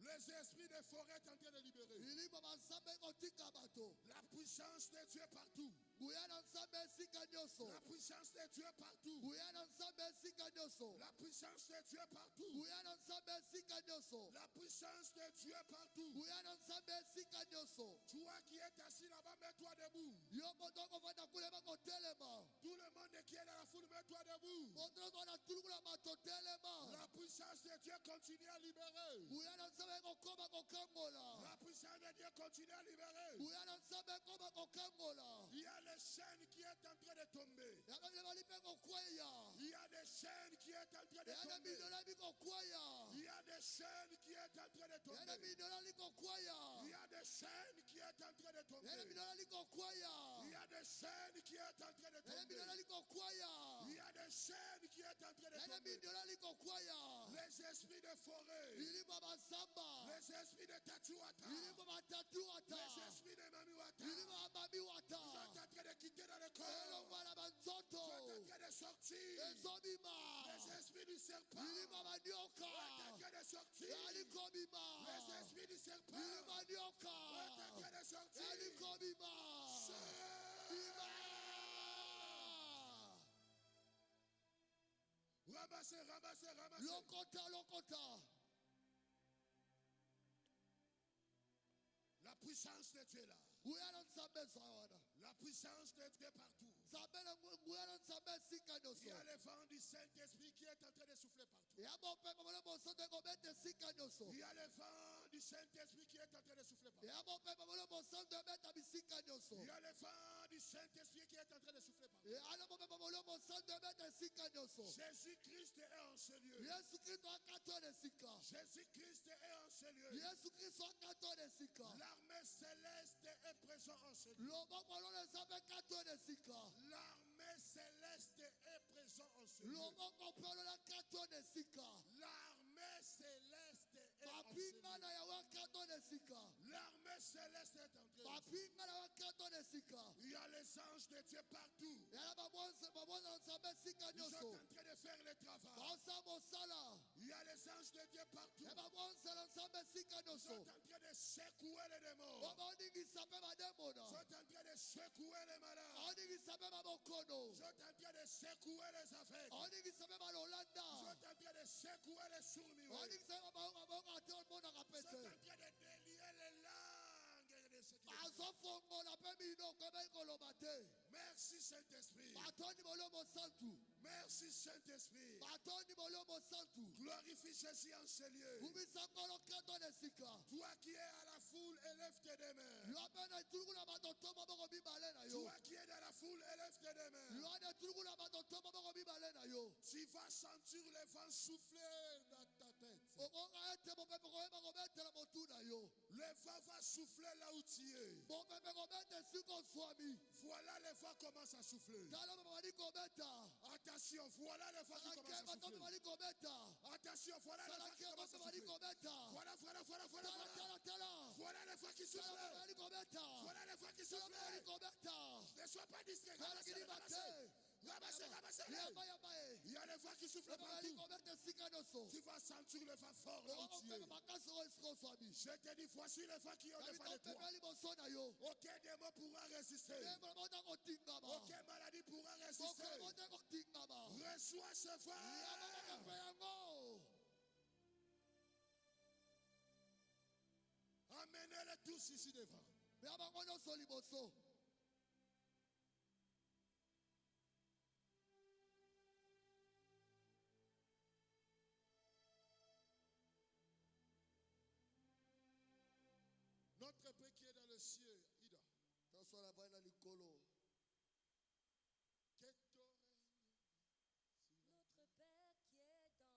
S1: Les esprits des forêts sont en train de libérer.
S4: milimo banzambe kotika bato.
S1: La puissance de Dieu partout.
S4: Nguya na nzambe esika nyonso.
S1: La puissance de Dieu partout.
S4: Nguya na nzambe esika nyonso.
S1: La puissance de Dieu partout.
S4: Nguya na nzambe esika nyonso.
S1: La puissance de Dieu partout.
S4: Nguya na nzambe esika nyonso.
S1: Toi qui es assis là-bas, mets-toi debout.
S4: Yo moto kovanda kule bakotelema.
S1: Tout le monde qui est dans la foule, mets-toi debout.
S4: Moto kona tulukula bato telema.
S1: La puissance de Dieu continue à libérer.
S4: Nguya na nzambe kokoma kokangola.
S1: La puissance de Dieu continue à libérer.
S4: Nguya na nzambe koma kokangola.
S1: Il y a les chaînes qui est en train de tomber.
S4: Yakabile balipe kokweya.
S1: Il y a des chaînes qui est en train de
S4: Yana
S1: tomber.
S4: midola bikokwaya.
S1: Il y a des chaînes qui est en train de
S4: Yana
S1: tomber.
S4: midola likokwaya.
S1: Il y a des chaînes qui est en train de
S4: Yana
S1: tomber.
S4: midola likokwaya.
S1: Il y a des chaînes qui est en train de
S4: Yana
S1: tomber.
S4: midola likokwaya.
S1: Il y a des chaînes qui est en train de
S4: Yana
S1: tomber.
S4: midola likokwaya.
S1: Les esprits de forêt.
S4: Milimo basamba.
S1: Les esprits de Tatuata.
S4: Milimo batatuata.
S1: Les esprits de Mamiwata.
S4: Milimo amamiwata.
S1: Ils sont en train de quitter dans le
S4: Elo
S1: corps.
S4: mwana
S1: Ils
S4: banzoto.
S1: sont en train de sortir.
S4: Ezobima.
S1: Les esprits du serpent.
S4: Milimo manioka.
S1: Sont en train de sortir.
S4: Yalikobima.
S1: Les esprits du serpent.
S4: Milimo manioka.
S1: Sont en train de sortir.
S4: Yalikobima. Bima.
S1: Ramassez, ramassez, ramassez.
S4: Lokota, lokota.
S1: La puissance de Dieu là.
S4: Nguyana nzambe zawana.
S1: La puissance de Dieu partout.
S4: Nzambele nguyana nzambe esika
S1: Il y
S4: nyonso.
S1: a le vent du Saint-Esprit qui est en train de souffler partout.
S4: Yaba opepo mole mosoto ekobeta esika nyonso.
S1: Il y a le vent du Saint-Esprit qui est en train de souffler partout.
S4: Yaba opepo mole mosoto ebeta bisika nyonso.
S1: Il y a le vent du Saint-Esprit qui est en train de souffler partout.
S4: Ala opepo mole mosoto ebeta esika nyonso.
S1: Jésus-Christ est en ce lieu.
S4: Yesu Kristo akatona esika.
S1: Jésus-Christ est en ce lieu.
S4: Yesu Kristo akatona esika.
S1: L'armée céleste est présente en ce lieu.
S4: Loboko lolo nzambe akatona esika.
S1: L'armée céleste est présente en ce lieu.
S4: Loboko pe lolo akatona esika.
S1: L'armée céleste est en ce
S4: Mapinga
S1: lieu.
S4: na yawe akatona esika.
S1: L'armée céleste est en train.
S4: Mapinga na yawe akatona esika.
S1: Il y a les anges de Dieu partout.
S4: Yala babonza nzambe esika
S1: Ils sont
S4: nyonso.
S1: en train de faire le travail.
S4: Baosa mosala.
S1: Il y a les anges de Dieu partout.
S4: Babonzela nzambe esika
S1: Ils sont
S4: nyonso.
S1: en train de secouer les démons.
S4: Baoningisa mpe
S1: Ils
S4: bademona.
S1: sont en train de secouer les malades.
S4: Baoningisa mpe babokono.
S1: Ils sont en train de secouer les aveugles.
S4: Baoningisa mpe
S1: Ils sont
S4: balolanda.
S1: en train de secouer les sourds-muets.
S4: Baoningisa mpe baboko ate omonaka
S1: Ils sont en
S4: pete.
S1: train de délier les langues de ceux qui les font.
S4: Bazofongola mpe minoko ebe koloba te.
S1: Merci Saint-Esprit.
S4: Batondi molomo santu.
S1: Merci Saint-Esprit.
S4: Batondi molomo santu.
S1: Glorifie Jésus en ce lieu.
S4: Kumisa nkolo katona esika.
S1: Toi qui es à la foule, élève tes deux mains.
S4: Yo mpe na tulukula bato to maboko mibale na yo.
S1: Toi qui es dans la foule, élève tes deux mains.
S4: Yo na tulukula bato to maboko mibale na yo.
S1: Tu vas sentir le vent souffler dans ta tête.
S4: Okoka ete mopepe koyeba kobetela motu na yo.
S1: Le vent va souffler là où tu es.
S4: Mopepe kobeta esika oswami.
S1: Voilà le vent commence à souffler.
S4: Tala mpe bali kobeta.
S1: Attention, voilà le vent qui commence
S4: Salakeba
S1: à
S4: to mpe
S1: souffler.
S4: bali kobeta.
S1: Attention, voilà le vent qui
S4: Salakeba
S1: commence
S4: mpe
S1: à
S4: bali
S1: souffler.
S4: kobeta.
S1: Voilà.
S4: Tala.
S1: Voilà le vent qui
S4: Tala
S1: souffle.
S4: mpe bali kobeta.
S1: Voilà le vent qui
S4: Tala mpe bali
S1: souffle.
S4: kobeta.
S1: Ne sois pas distrait.
S4: Tala
S1: Ramassez-le,
S4: kidi
S1: ramassez.
S4: bate.
S1: Ramassez, ramassez-le.
S4: Yamba yamba e.
S1: Il y a le vent qui souffle
S4: Mpe bali
S1: partout.
S4: kobeta esika nyonso.
S1: Tu vas sentir le vent fort là où tu
S4: Okopepe
S1: es.
S4: makasi oyo esika oswami.
S1: Je te dis, voici le vent qui est au
S4: Kabi
S1: devant de
S4: topepe
S1: toi.
S4: ali liboso na yo.
S1: Aucun démon pourra résister.
S4: Ndembo mota kotingama.
S1: Aucune maladie pourra résister.
S4: Mokolo mota kotingama.
S1: Reçois ce
S4: Yamba
S1: vent.
S4: mpe yango.
S1: Amenez-les tous ici devant.
S4: Mpe bango nyonso liboso.
S1: Notre Père qui est dans le ciel, Ida,
S4: Taso na vai na likolo.
S1: que ton règne.
S5: Notre Père qui est dans les cieux,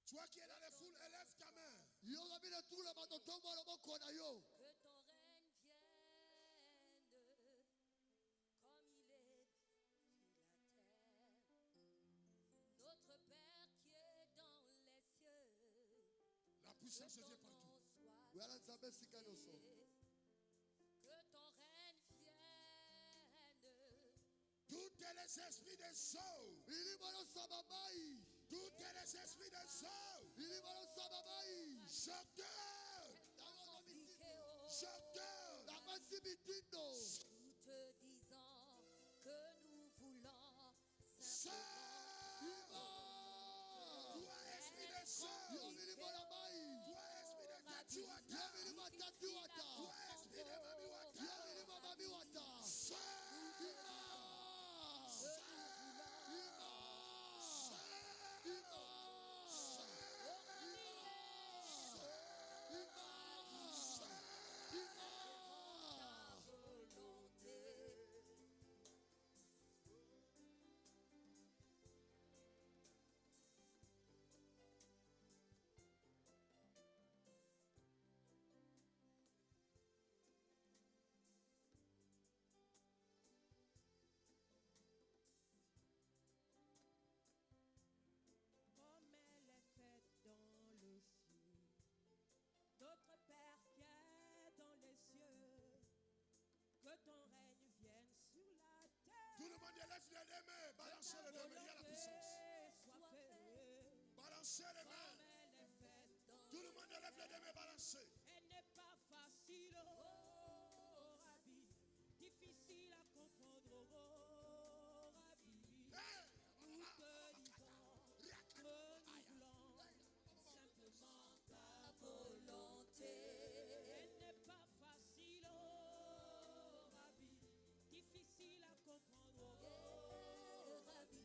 S1: Toi qui es dans les foules, élève ta main.
S4: Yo kabila tula bato tombo loboko na yo.
S5: que ton règne vienne comme il est sur la terre. Notre Père qui est dans les cieux,
S1: La puissance de
S5: que
S1: Dieu
S5: ton
S1: partout.
S5: nom soit
S4: Wala nzambe esika nyonso.
S5: sanctifié, que ton règne vienne,
S1: Tous les esprits des eaux.
S4: Milimo nyonso ya bamai.
S1: Tous les esprits des eaux.
S4: Milimo nyonso ya mai.
S1: Je gueule. Je gueule.
S4: La masi mitindo.
S5: Nous te disons que nous voulons
S1: Sœur. Toi, esprit de sœur.
S4: Yomini bona mai.
S1: Toi, esprit de Tatiwata.
S4: Yomini matatiwata.
S1: Toi, esprit de Mamiwata.
S4: Yomini mamamiwata.
S1: Sœur.
S6: Comme elle est faite dans le ciel, notre Père qui est dans les cieux, que ton règne vienne sur la terre.
S1: Tout le monde lève les deux mains. Balancez les deux mains. Il y a la puissance.
S6: Soit fait
S1: Balancez les
S6: comme
S1: mains.
S6: elle est faite.
S1: Tout le monde lève les deux mains. Balancez.
S6: Elle n'est pas facile, oh Rabbi, difficile à comprendre, oh Rabbi.
S1: Hey.
S6: Nous te disons que nous voulons simplement ta volonté. Elle n'est pas facile, oh Rabbi, difficile à comprendre, oh Rabbi.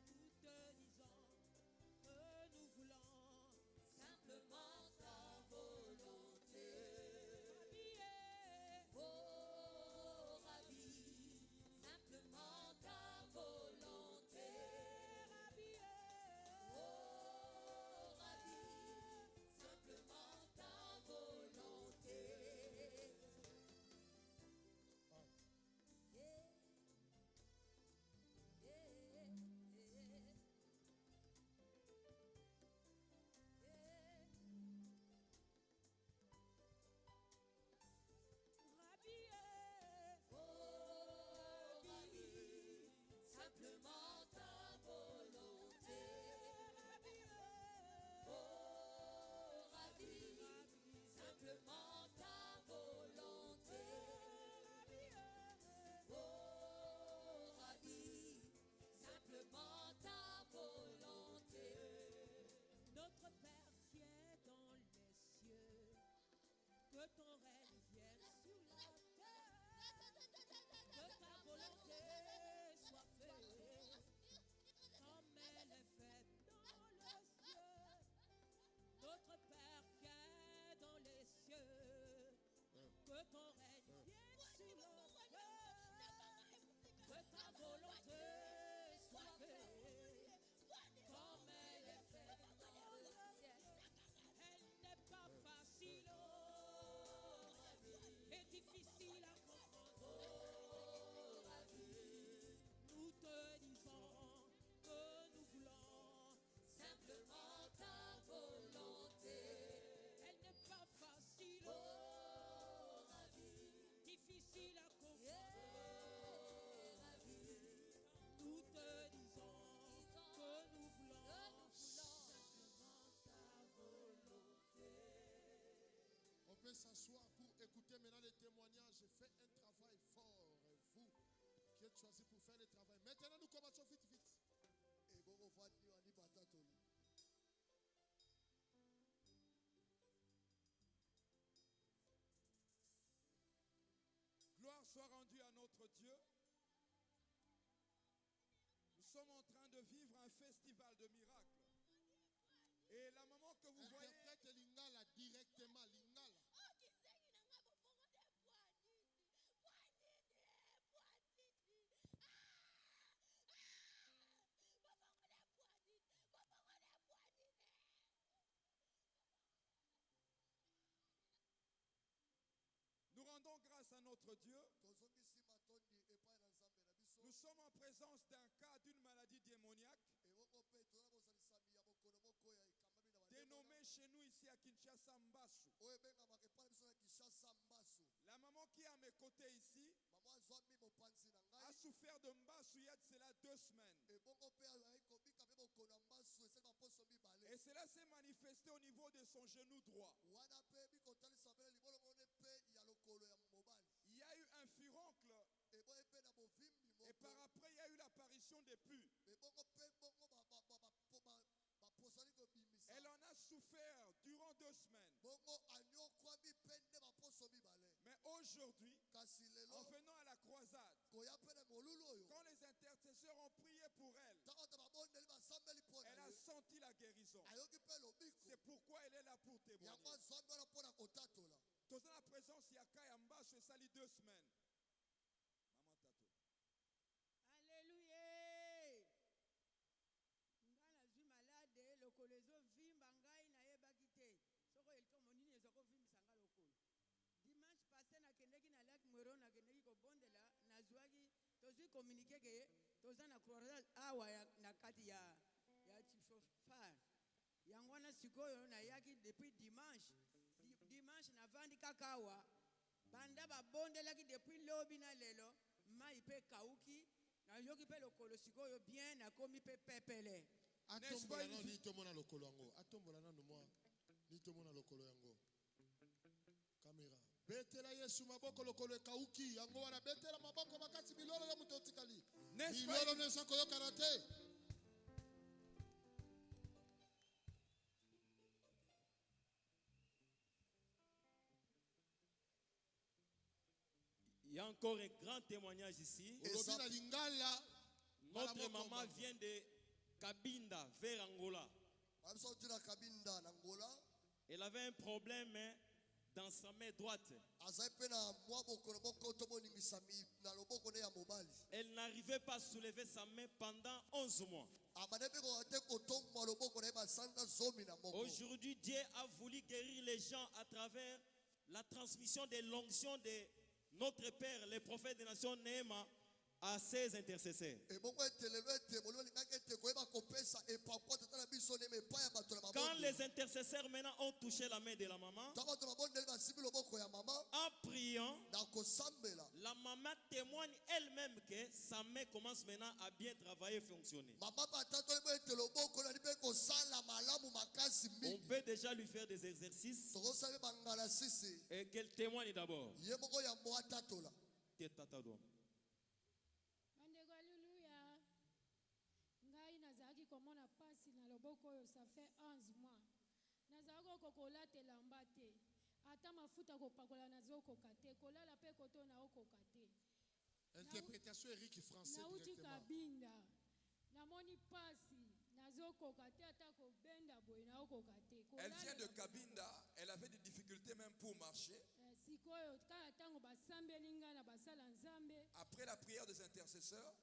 S6: Nous te disons que nous voulons
S5: simplement ta volonté.
S6: Rabbi,
S5: Oh Rabbi, simplement ta volonté.
S6: Rabbi,
S5: Oh Rabbi, simplement ta volonté. Yeah. Yeah. Yeah.
S6: Rabbi,
S5: Oh Rabbi, simplement ta volonté. Oh Rabbi, simplement ta volonté. Oh Rabbi, simplement ta volonté.
S6: Notre Père qui est dans les cieux, que ton règne vienne sur la terre, que ta volonté soit faite, comme elle est faite dans les cieux. Notre Père qui est dans les cieux, que ton règne vienne sur la terre, que ta volonté soit faite, comme elle est faite dans le ciel. Elle n'est pas facile, oh, et difficile à comprendre. Oh, nous te disons que nous voulons
S5: Simplement ta volonté.
S6: Elle n'est pas facile,
S5: Oh Rabbi,
S6: difficile à comprendre.
S5: yeah, Rabbi,
S6: Nous te disons que nous
S5: que
S6: voulons
S5: nous voulons
S6: simplement ta volonté.
S1: On peut s'asseoir pour écouter maintenant les témoignages. J'ai fait un travail fort. Vous qui êtes choisis pour faire le travail. Maintenant, nous commençons vite, vite.
S4: Et bon, on va dire, on y va t'attendre.
S2: Gloire soit rendue à notre Dieu. Nous sommes en train de vivre un festival de miracles. Et la maman que vous voyez,
S1: Interprète Lingala directement. Lingala.
S2: nous rendons grâce à notre Dieu.
S4: Tozongisi matondi epai na Nzambe na biso.
S2: Nous sommes en présence d'un cas d'une maladie démoniaque
S4: Ebongo pe toza bozalisami ya bokono moko ya ekambami na bandeko.
S2: dénommée chez nous ici à Kinshasa Mbasu.
S4: Oyo ebengamaka epai na biso na Kinshasa Mbasu.
S2: La maman qui est à mes côtés ici
S4: Mama azwami mopanzi na
S2: a
S4: ngai.
S2: souffert de Mbasu il y a de cela 2 semaines.
S4: Ebongo pe azali kobika pe bokono ya Mbasu esali baposo mibale.
S2: Et cela s'est manifesté au niveau de son genou droit.
S4: wana mpe bikotalisa mbele libolo mone mpe ya lokolo ya mobali
S2: Il y a eu un furoncle
S4: eboye mpe na bovimbi
S2: et par
S4: moko
S2: après il y a eu l'apparition des pus.
S4: ebongo mpe bongo baposani kobimisa
S2: Elle en a souffert durant 2 semaines.
S4: bongo anyokwami mpe nde baposo mibale
S2: Mais aujourd'hui,
S4: kasi
S2: en
S4: lelo
S2: venant à la croisade,
S4: koya mpe na molulu oyo
S2: quand les intercesseurs ont prié pour elle,
S4: ntango to babondeli basambeli mpo
S2: elle
S4: na
S2: a
S4: ye
S2: senti la guérison.
S4: ayoki mpe lobiko
S2: C'est pourquoi elle est là pour témoigner.
S4: yango azwami wana mpo na kotatola
S2: Dans la présence, il y a Kayamba, je sali 2 semaines. Maman Tato.
S6: Alléluia. Nga nazwi malade lokolo ezovimba ngai nayebaki te soko elikomo nini ezokovimbisa nga lokolo. Dimanche passé nakendeki na lac Mwero nakendeki kobondela nazwaki tozwi communiqué ke toza na croisade awa na kati ya chauffeur. Yango wana sikoyo nayaki depuis dimanche navandi kaka awa banda babondelaki depuis lobi na lelo mai mpe kauki nayoki mpe lokolo sikoyo bien nakomi mpe pepele.
S1: Atombola nano ni tomona lokolo yango. Atombola nano mwa ni tomona lokolo yango. Kamera. Betela Yesu maboko lokolo ekauki yango wana betela maboko makasi bilolo ya muto otikali. Bilolo nesa koyoka te.
S7: Il y a encore un grand témoignage ici. Notre maman vient de Cabinda, vers Angola. Elle avait un problème dans sa main droite. Elle n'arrivait pas à soulever sa main pendant 11 mois. Aujourd'hui, Dieu a voulu guérir les gens à travers la transmission de l'onction de notre Père, le prophète des nations Néhéma, à ses intercesseurs. Quand les intercesseurs maintenant ont touché la main de la maman, en priant, la maman témoigne elle-même que sa main commence maintenant à bien travailler et fonctionner. On peut déjà lui faire des exercices et qu'elle témoigne d'abord.
S8: Alléluia. Ngai nazaki komona pasi na loboko oyo ça fait 11 mois. Nazaki kokolatela mbate. Ata mafuta kopakola nazokoka te. Kolala pe koto na okoka te.
S1: Interprétation Eric français directement.
S8: Kabinda. Namoni pasi nazokoka te ata ko benda boy na okoka te.
S2: Elle vient de Cabinda, elle avait des difficultés même pour marcher. Après la prière des intercesseurs,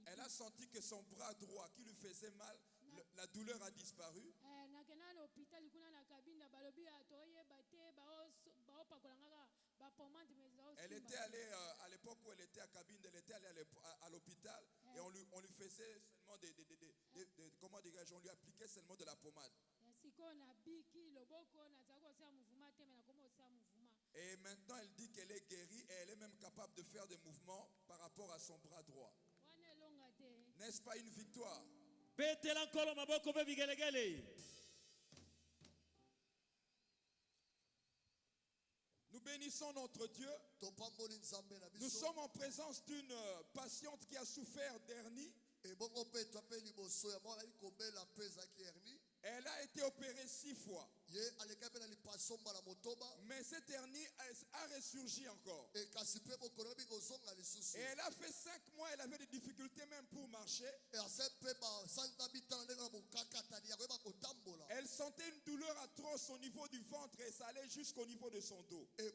S2: elle a senti que son bras droit qui lui faisait mal, la douleur a disparu. Elle était allée, à l'époque où elle était à Cabinda, elle était allée à l'hôpital et on lui faisait seulement comment dirais-je, on lui appliquait seulement de la pommade. Et maintenant elle dit qu'elle est guérie et elle est même capable de faire des mouvements par rapport à son bras droit. N'est-ce pas une victoire? Nous bénissons notre Dieu. Nous sommes en présence d'une patiente qui a souffert d'hernie. Elle a été opérée 6 fois. Mais cette hernie a ressurgi encore. Et elle a fait 5 mois, elle avait des difficultés même pour marcher. Elle sentait une douleur atroce au niveau du ventre et ça allait jusqu'au niveau de son dos. Et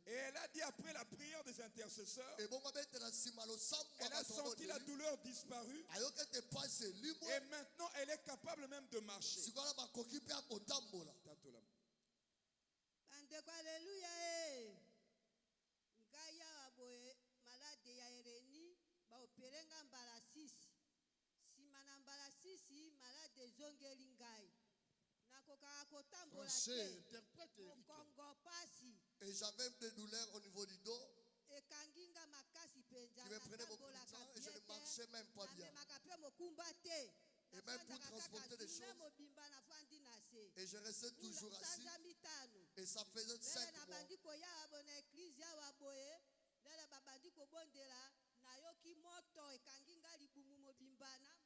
S2: elle a dit après la prière des intercesseurs, elle a senti la douleur disparue. Et maintenant, elle est capable même de marcher.
S9: Alléluia. Ngaya waboe malade ya hernie ba operenga mbala 6. Simana mbala 6 malade zongeli ngai. Nakoka kotambola te. Kongo pasi.
S4: Et j'avais des douleurs au niveau du dos.
S9: Ekanginga makasi mpenza
S4: me prenait beaucoup de
S9: natambolaka
S4: temps et je ne
S9: bien
S4: marchais même pas
S9: te
S4: bien.
S9: namemaka mpe mokumba te
S4: Et même pour
S9: nafandaka
S4: transporter
S9: kaka
S4: des
S9: zumbe
S4: choses.
S9: mobimba nafandi na se
S4: Et je restais toujours assis.
S9: sanza mitano
S4: Et ça faisait
S9: lelo
S4: 5 mois.
S9: nabandi koya bona eglize awa boye lelo babandi kobondela nayoki moto ekangi nga libumu mobimba na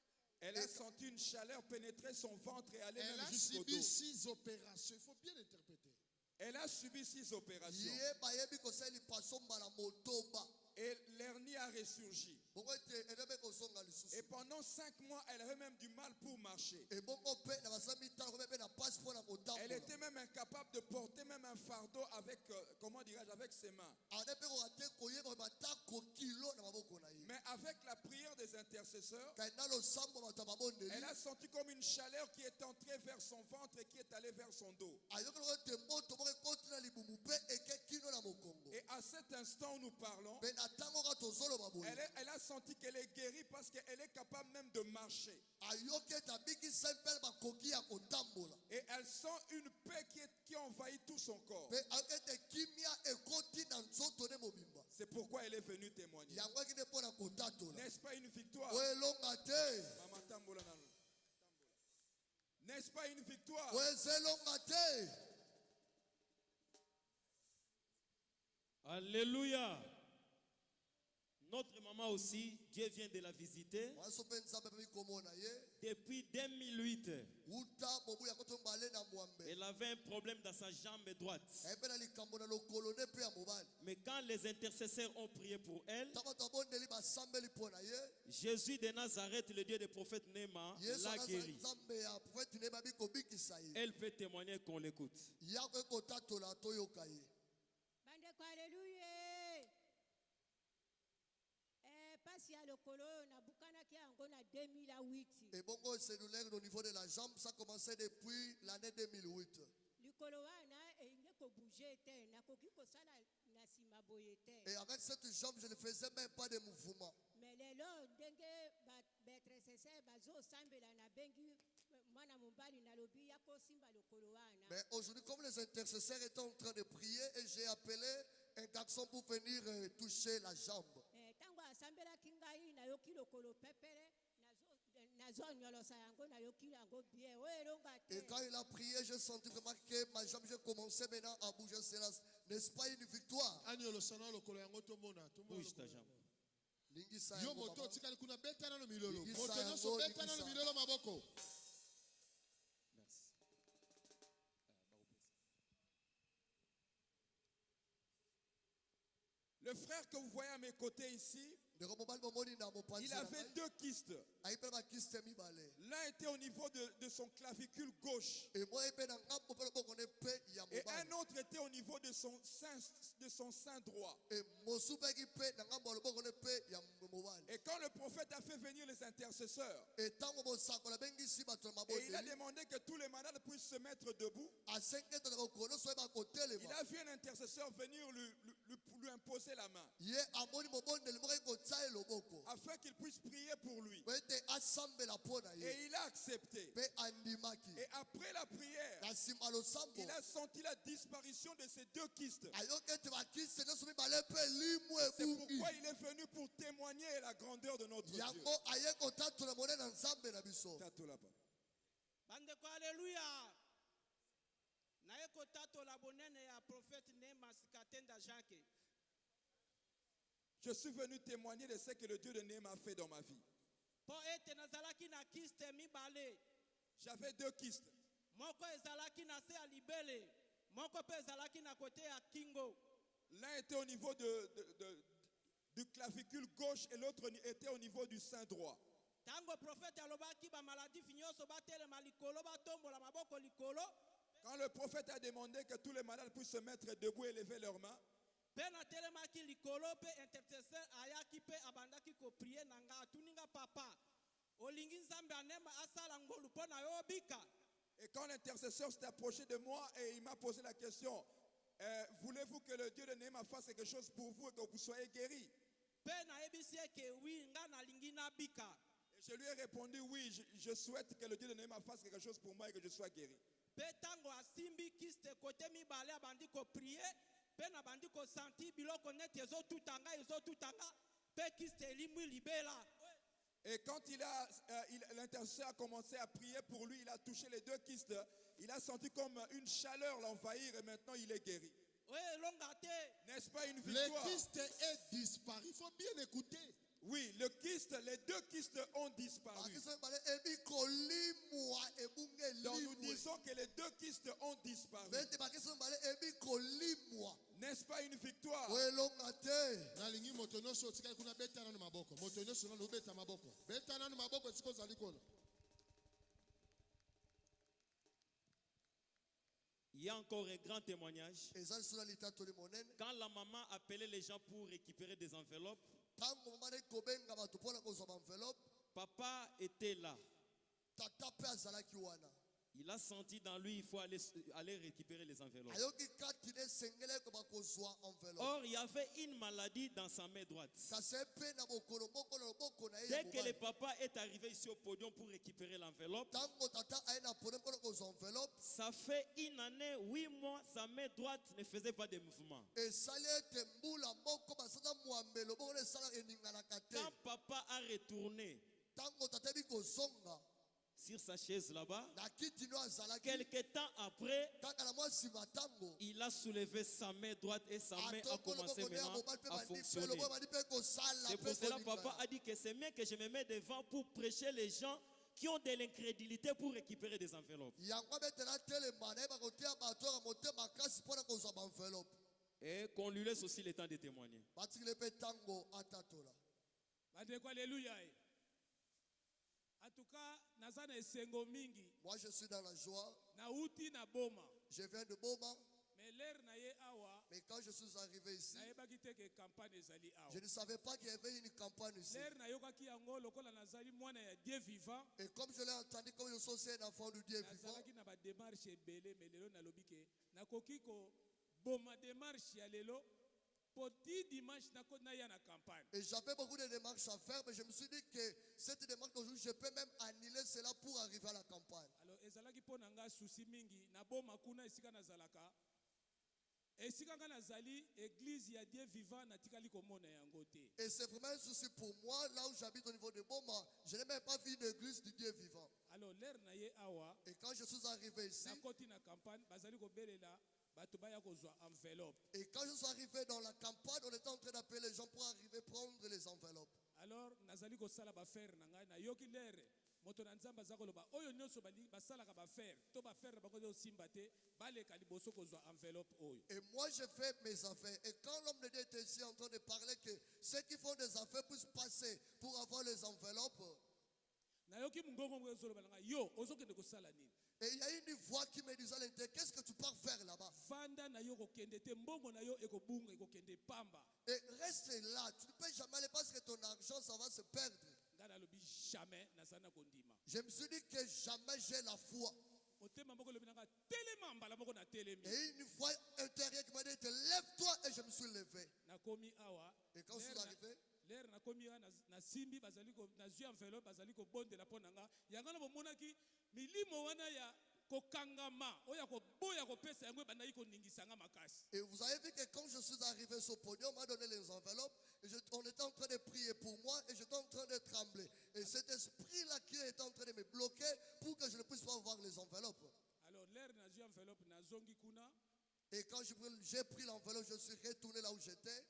S2: Elle a senti une chaleur pénétrer son ventre et aller
S1: Elle
S2: même
S1: a
S2: jusqu'au
S1: subi
S2: dos.
S1: 6 opérations. Il faut bien interpréter.
S2: Elle a subi 6 opérations.
S4: Yé bayebi kosali pasomba na motoba.
S2: Et l'hernie a ressurgi.
S4: Bongo ete edebe kosonga lisusu.
S2: Et pendant 5 mois, elle avait même du mal pour marcher.
S4: Et bongo pe na basami talo pe na passeport na kotambola.
S2: Elle était même incapable de porter même un fardeau avec, comment dirais-je, avec ses mains.
S4: Adepe ko ate koye ko batako kilo na maboko na ye.
S2: Mais avec la prière des intercesseurs,
S4: Kaina lo sambo bataba bondeli.
S2: elle a senti comme une chaleur qui est entrée vers son ventre et qui est allée vers son dos.
S4: Ayoko ko te moto mo ko na libumu pe eke kilo na mokongo.
S2: Et à cet instant où nous parlons,
S4: Pe na tango ka tozolo baboye.
S2: elle a senti qu'elle est guérie parce qu'elle est capable même de marcher.
S4: Ayoke tabiki sempel bakoki ya kotambola.
S2: Et elle sent une paix qui envahit tout son corps.
S4: Pe ayoke te kimia ekoti na nzoto ne mobimba.
S2: C'est pourquoi elle est venue témoigner.
S4: Yango ki ne pona kotato la.
S2: N'est-ce pas une victoire?
S4: Welonga te.
S2: Maman tambola na- N'est-ce pas une victoire?
S4: Wezelonga te.
S7: Alléluia. Notre maman aussi, Dieu vient de la visiter.
S4: Waso pe nzambe pe komona ye.
S7: Depuis 2008,
S4: Uta bobu ya kotombale na mwambe.
S7: elle avait un problème dans sa jambe droite.
S4: Epe na likambo na lokolo ne pe ya mobali.
S7: Mais quand les intercesseurs ont prié pour elle,
S4: Tama tabondeli basambeli pona ye.
S7: Jésus de Nazareth, le Dieu des prophètes Néma,
S4: Yesu
S7: l'a
S4: anaza
S7: guérie.
S4: nzambe ya prophète ne babi kobikisa ye.
S7: Elle peut témoigner qu'on l'écoute.
S4: Yako kotato la toyoka ye.
S10: bandeko aleluya pasi ya lokolo oyo nabukanaki yango na 2008
S4: Et bongo cellulaire au niveau de la jambe, ça a commencé depuis l'année 2008.
S10: likolo wana elingi kobouge te nakoki kosala na nsima boye te
S4: Et avec cette jambe, je ne faisais même pas de mouvement.
S10: me lelo ndenge baintercesseur bazosambela nabengi mwana mobali nalobi ya kosimba lokolo wana
S4: Mais aujourd'hui, comme les intercesseurs étaient en train de prier, et j'ai appelé un garçon pour venir toucher la jambe.
S10: ntango asambelaki ngai nayoki lokolo pepele nazonyolosa yango nayoki yango bien oyo elonga te
S4: Et quand il a prié, j'ai senti vraiment que ma jambe, j'ai commencé maintenant à bouger. N'est-ce pas une victoire?
S1: Agnolo sana lokolo yango tomona.
S7: Bouge ta jambe.
S4: Lingisa
S1: Yo
S4: yango,
S1: moto
S4: maman.
S1: tikali kuna betana no milolo.
S4: Lingisa
S1: Moto
S4: yango,
S1: nyonso betana no
S4: lingisa.
S1: milolo maboko.
S7: Merci.
S2: Le frère que vous voyez à mes côtés ici, il avait 2 kystes. L'un était au niveau de son clavicule gauche. Et un autre était au niveau de son sein droit. Et quand le prophète a fait venir les intercesseurs, et il a demandé que tous les malades puissent se mettre debout, il a vu un intercesseur venir lui imposer la main afin qu'il puisse prier pour lui. Et il a accepté. Et après la prière, il a senti la disparition de ces 2 kystes. C'est pourquoi il est venu pour témoigner la grandeur de notre Dieu.
S11: bandeko aleluya naye kotatola bonene ya prophète Néma Sikatenda Jacques.
S2: Je suis venu témoigner de ce que le Dieu de Néma a fait dans ma vie.
S11: Po ete nazalaki na kiste mibale
S2: J'avais 2 kystes.
S11: moko ezalaki na se ya libele moko pe ezalaki na kote ya kingo.
S2: L'un était au niveau du clavicule gauche et l'autre était au niveau du sein droit.
S11: Tango prophète alobaki ba maladie nyonso batelema likolo batombola maboko likolo.
S2: Quand le prophète a demandé que tous les malades puissent se mettre debout et lever leurs mains,
S11: Pe na telemaki likolo pe intercesseur ayaki pe abandaki ko prier nanga atuninga papa. Olingi nzambe anema asala ngolu po na yo bika.
S2: et quand l'intercesseur s'est approché de moi et il m'a posé la question, voulez-vous que le Dieu de Néma fasse quelque chose pour vous et que vous soyez guéris?
S11: Pe na ebisi ke wi nga na lingi na bika.
S2: Et je lui ai répondu, oui, je souhaite que le Dieu de Néma fasse quelque chose pour moi et que je sois guéri.
S11: Pe tango asimbi kiste kote mibale abandi ko prier. Pe na bandi ko senti biloko neti ezotutanga
S2: Et quand l'intercesseur a commencé à prier pour lui, il a touché les deux kystes. Il a senti comme une chaleur l'envahir et maintenant il est guéri. N'est-ce pas une victoire?
S1: Le kyste est disparu. Il faut bien écouter.
S2: Oui, les deux kystes ont disparu. Donc nous disons que les deux kystes ont disparu. N'est-ce pas une victoire?
S7: Il y a encore un grand témoignage. Quand la maman appelait les gens pour récupérer des enveloppes, papa était là. Il a senti dans lui, il faut aller récupérer les enveloppes. Or, il y avait une maladie dans sa main droite. Dès que le papa est arrivé ici au podium pour récupérer l'enveloppe, ça fait 1 année, 8 mois, sa main droite ne faisait pas de mouvement. Quand papa a retourné sur sa chaise là-bas, quelques temps après, il a soulevé sa main droite et sa main a commencé maintenant à fonctionner. C'est pour cela que papa a dit que c'est mieux que je me mets devant pour prêcher les gens qui ont de l'incrédulité pour récupérer des enveloppes. Et qu'on lui laisse aussi le temps de témoigner.
S11: Alléluia. En tout cas,
S4: moi je suis dans la joie. Je viens de Boma. Mais quand je suis arrivé ici, je ne savais pas qu'il y avait une campagne ici. Et comme je l'ai entendu, comme je suis aussi un enfant de Dieu vivant, et j'avais beaucoup de démarches à faire, mais je me suis dit que cette démarche d'aujourd'hui, je peux même annuler cela pour arriver à la campagne. Et c'est vraiment un souci pour moi, là où j'habite au niveau de Boma, je n'ai même pas vu une église du Dieu vivant. Et quand je suis arrivé ici, et quand je suis arrivé dans la campagne, on était en train d'appeler les gens pour arriver prendre les enveloppes.
S11: Alors,
S4: et moi je fais mes affaires. Et quand l'homme de Dieu était ici en train de parler que ceux qui font des affaires puissent passer pour avoir les enveloppes, et il y a une voix qui me disait à l'intérieur, qu'est-ce que tu pars faire là-bas? Et reste là, tu ne peux jamais aller parce que ton argent ça va se perdre. Je me suis dit que jamais j'ai la foi. Et une voix intérieure qui m'a dit, lève-toi, et je me suis levé. Et quand je suis arrivé, et vous avez vu que quand je suis arrivé sur le podium, on m'a donné les enveloppes, et on était en train de prier pour moi, et j'étais en train de trembler. Et cet esprit-là qui était en train de me bloquer pour que je ne puisse pas voir les enveloppes. Et quand j'ai pris l'enveloppe, je suis retourné là où j'étais.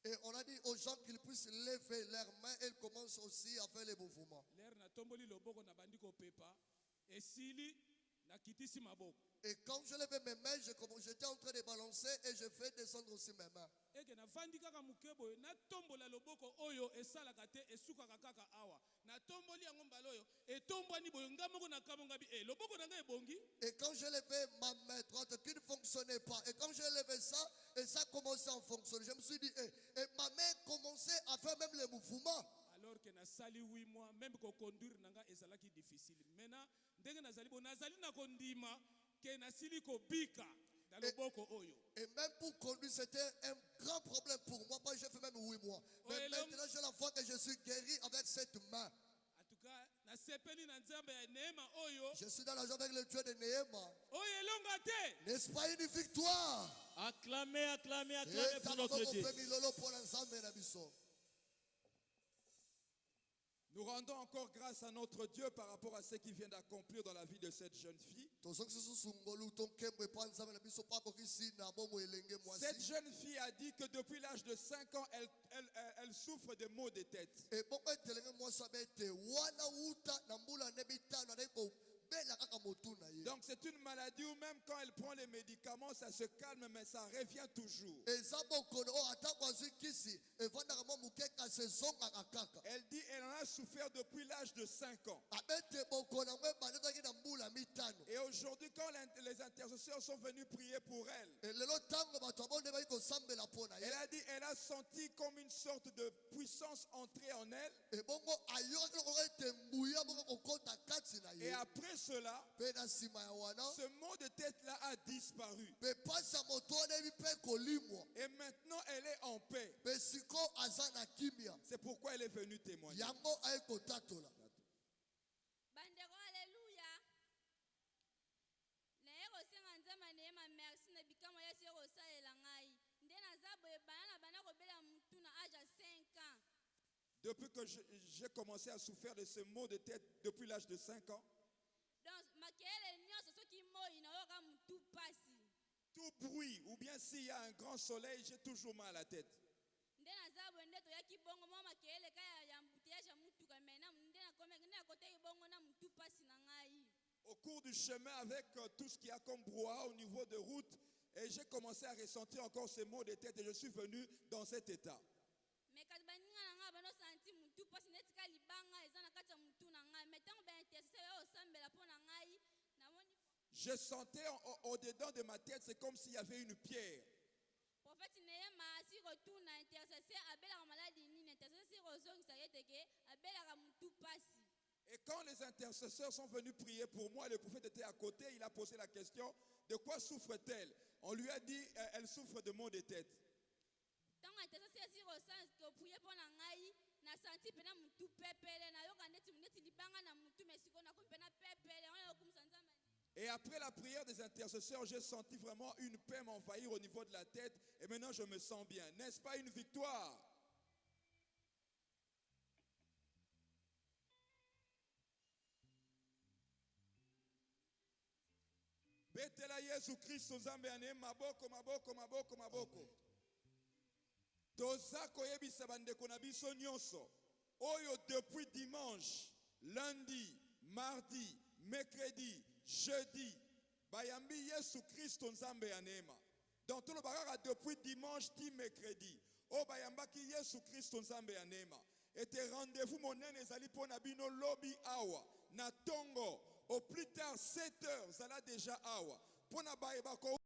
S4: Et on a dit aux gens qu'ils puissent lever leurs mains et ils commencent aussi à faire les mouvements. Et quand je levais mes mains, j'étais en train de balancer et je fais descendre aussi mes mains. Et quand je levais ma main droite qui ne fonctionnait pas, et quand j'ai levé ça, et ça commençait à fonctionner, je me suis dit, et ma main commençait à faire même les mouvements.
S11: Alors que na sali 8 mois, même qu'on conduire nanga ezalaki difficile. Maintenant, ndenge nazali bo nazali na kondima ke nasili ko bika dans le boko oyo.
S4: Et même pour conduire, c'était un grand problème pour moi, parce que j'ai fait même 8 mois. Mais maintenant, j'ai la foi que je suis guéri avec cette main.
S11: En tout cas,
S4: Je suis dans la joie avec le Dieu de Néhéma. N'est-ce pas une victoire?
S7: Acclamez, acclamez, acclamez pour notre Dieu.
S2: Nous rendons encore grâce à notre Dieu par rapport à ce qu'il vient d'accomplir dans la vie de cette jeune fille. Cette jeune fille a dit que depuis l'âge de 5 ans, elle souffre de maux de tête. Donc c'est une maladie où même quand elle prend les médicaments, ça se calme, mais ça revient toujours. Elle dit qu'elle en a souffert depuis l'âge de 5 ans. Et aujourd'hui, quand les intercesseurs sont venus prier pour elle, elle a dit qu'elle a senti comme une sorte de puissance entrer en elle. Et après cela, ce mot de tête-là a disparu. Et maintenant, elle est en paix. C'est pourquoi elle est venue témoigner. Depuis que j'ai commencé à souffrir de ce mot de tête depuis l'âge de 5 ans, tout bruit ou bien s'il y a un grand soleil, j'ai toujours mal à la tête. Au cours du chemin avec tout ce qu'il y a comme brouhaha au niveau de route, et j'ai commencé à ressentir encore ces maux de tête et je suis venu dans cet état. Je sentais au-dedans de ma tête, c'est comme s'il y avait une pierre. Et quand les intercesseurs sont venus prier pour moi, le prophète était à côté, il a posé la question, de quoi souffre-t-elle? On lui a dit, elle souffre de maux de tête. Et après la prière des intercesseurs, j'ai senti vraiment une paix m'envahir au niveau de la tête. Et maintenant, je me sens bien. N'est-ce pas une victoire? Betela Yesu Christ nzambe ane maboko maboko maboko maboko. Toza koyebisa bandeko na biso nyonso oyo depuis dimanche, lundi, mardi, mercredi, jeudi, bayambi Yesu Christ nzambe anema. Dans tout le bagage depuis dimanche ti mercredi, o bayambaki Yesu Christ nzambe anema. Et rendez-vous monene ezali pona bino lobby awa na tongo. Au plus tard 7 heures, ça l'a déjà awa. Pona baye bako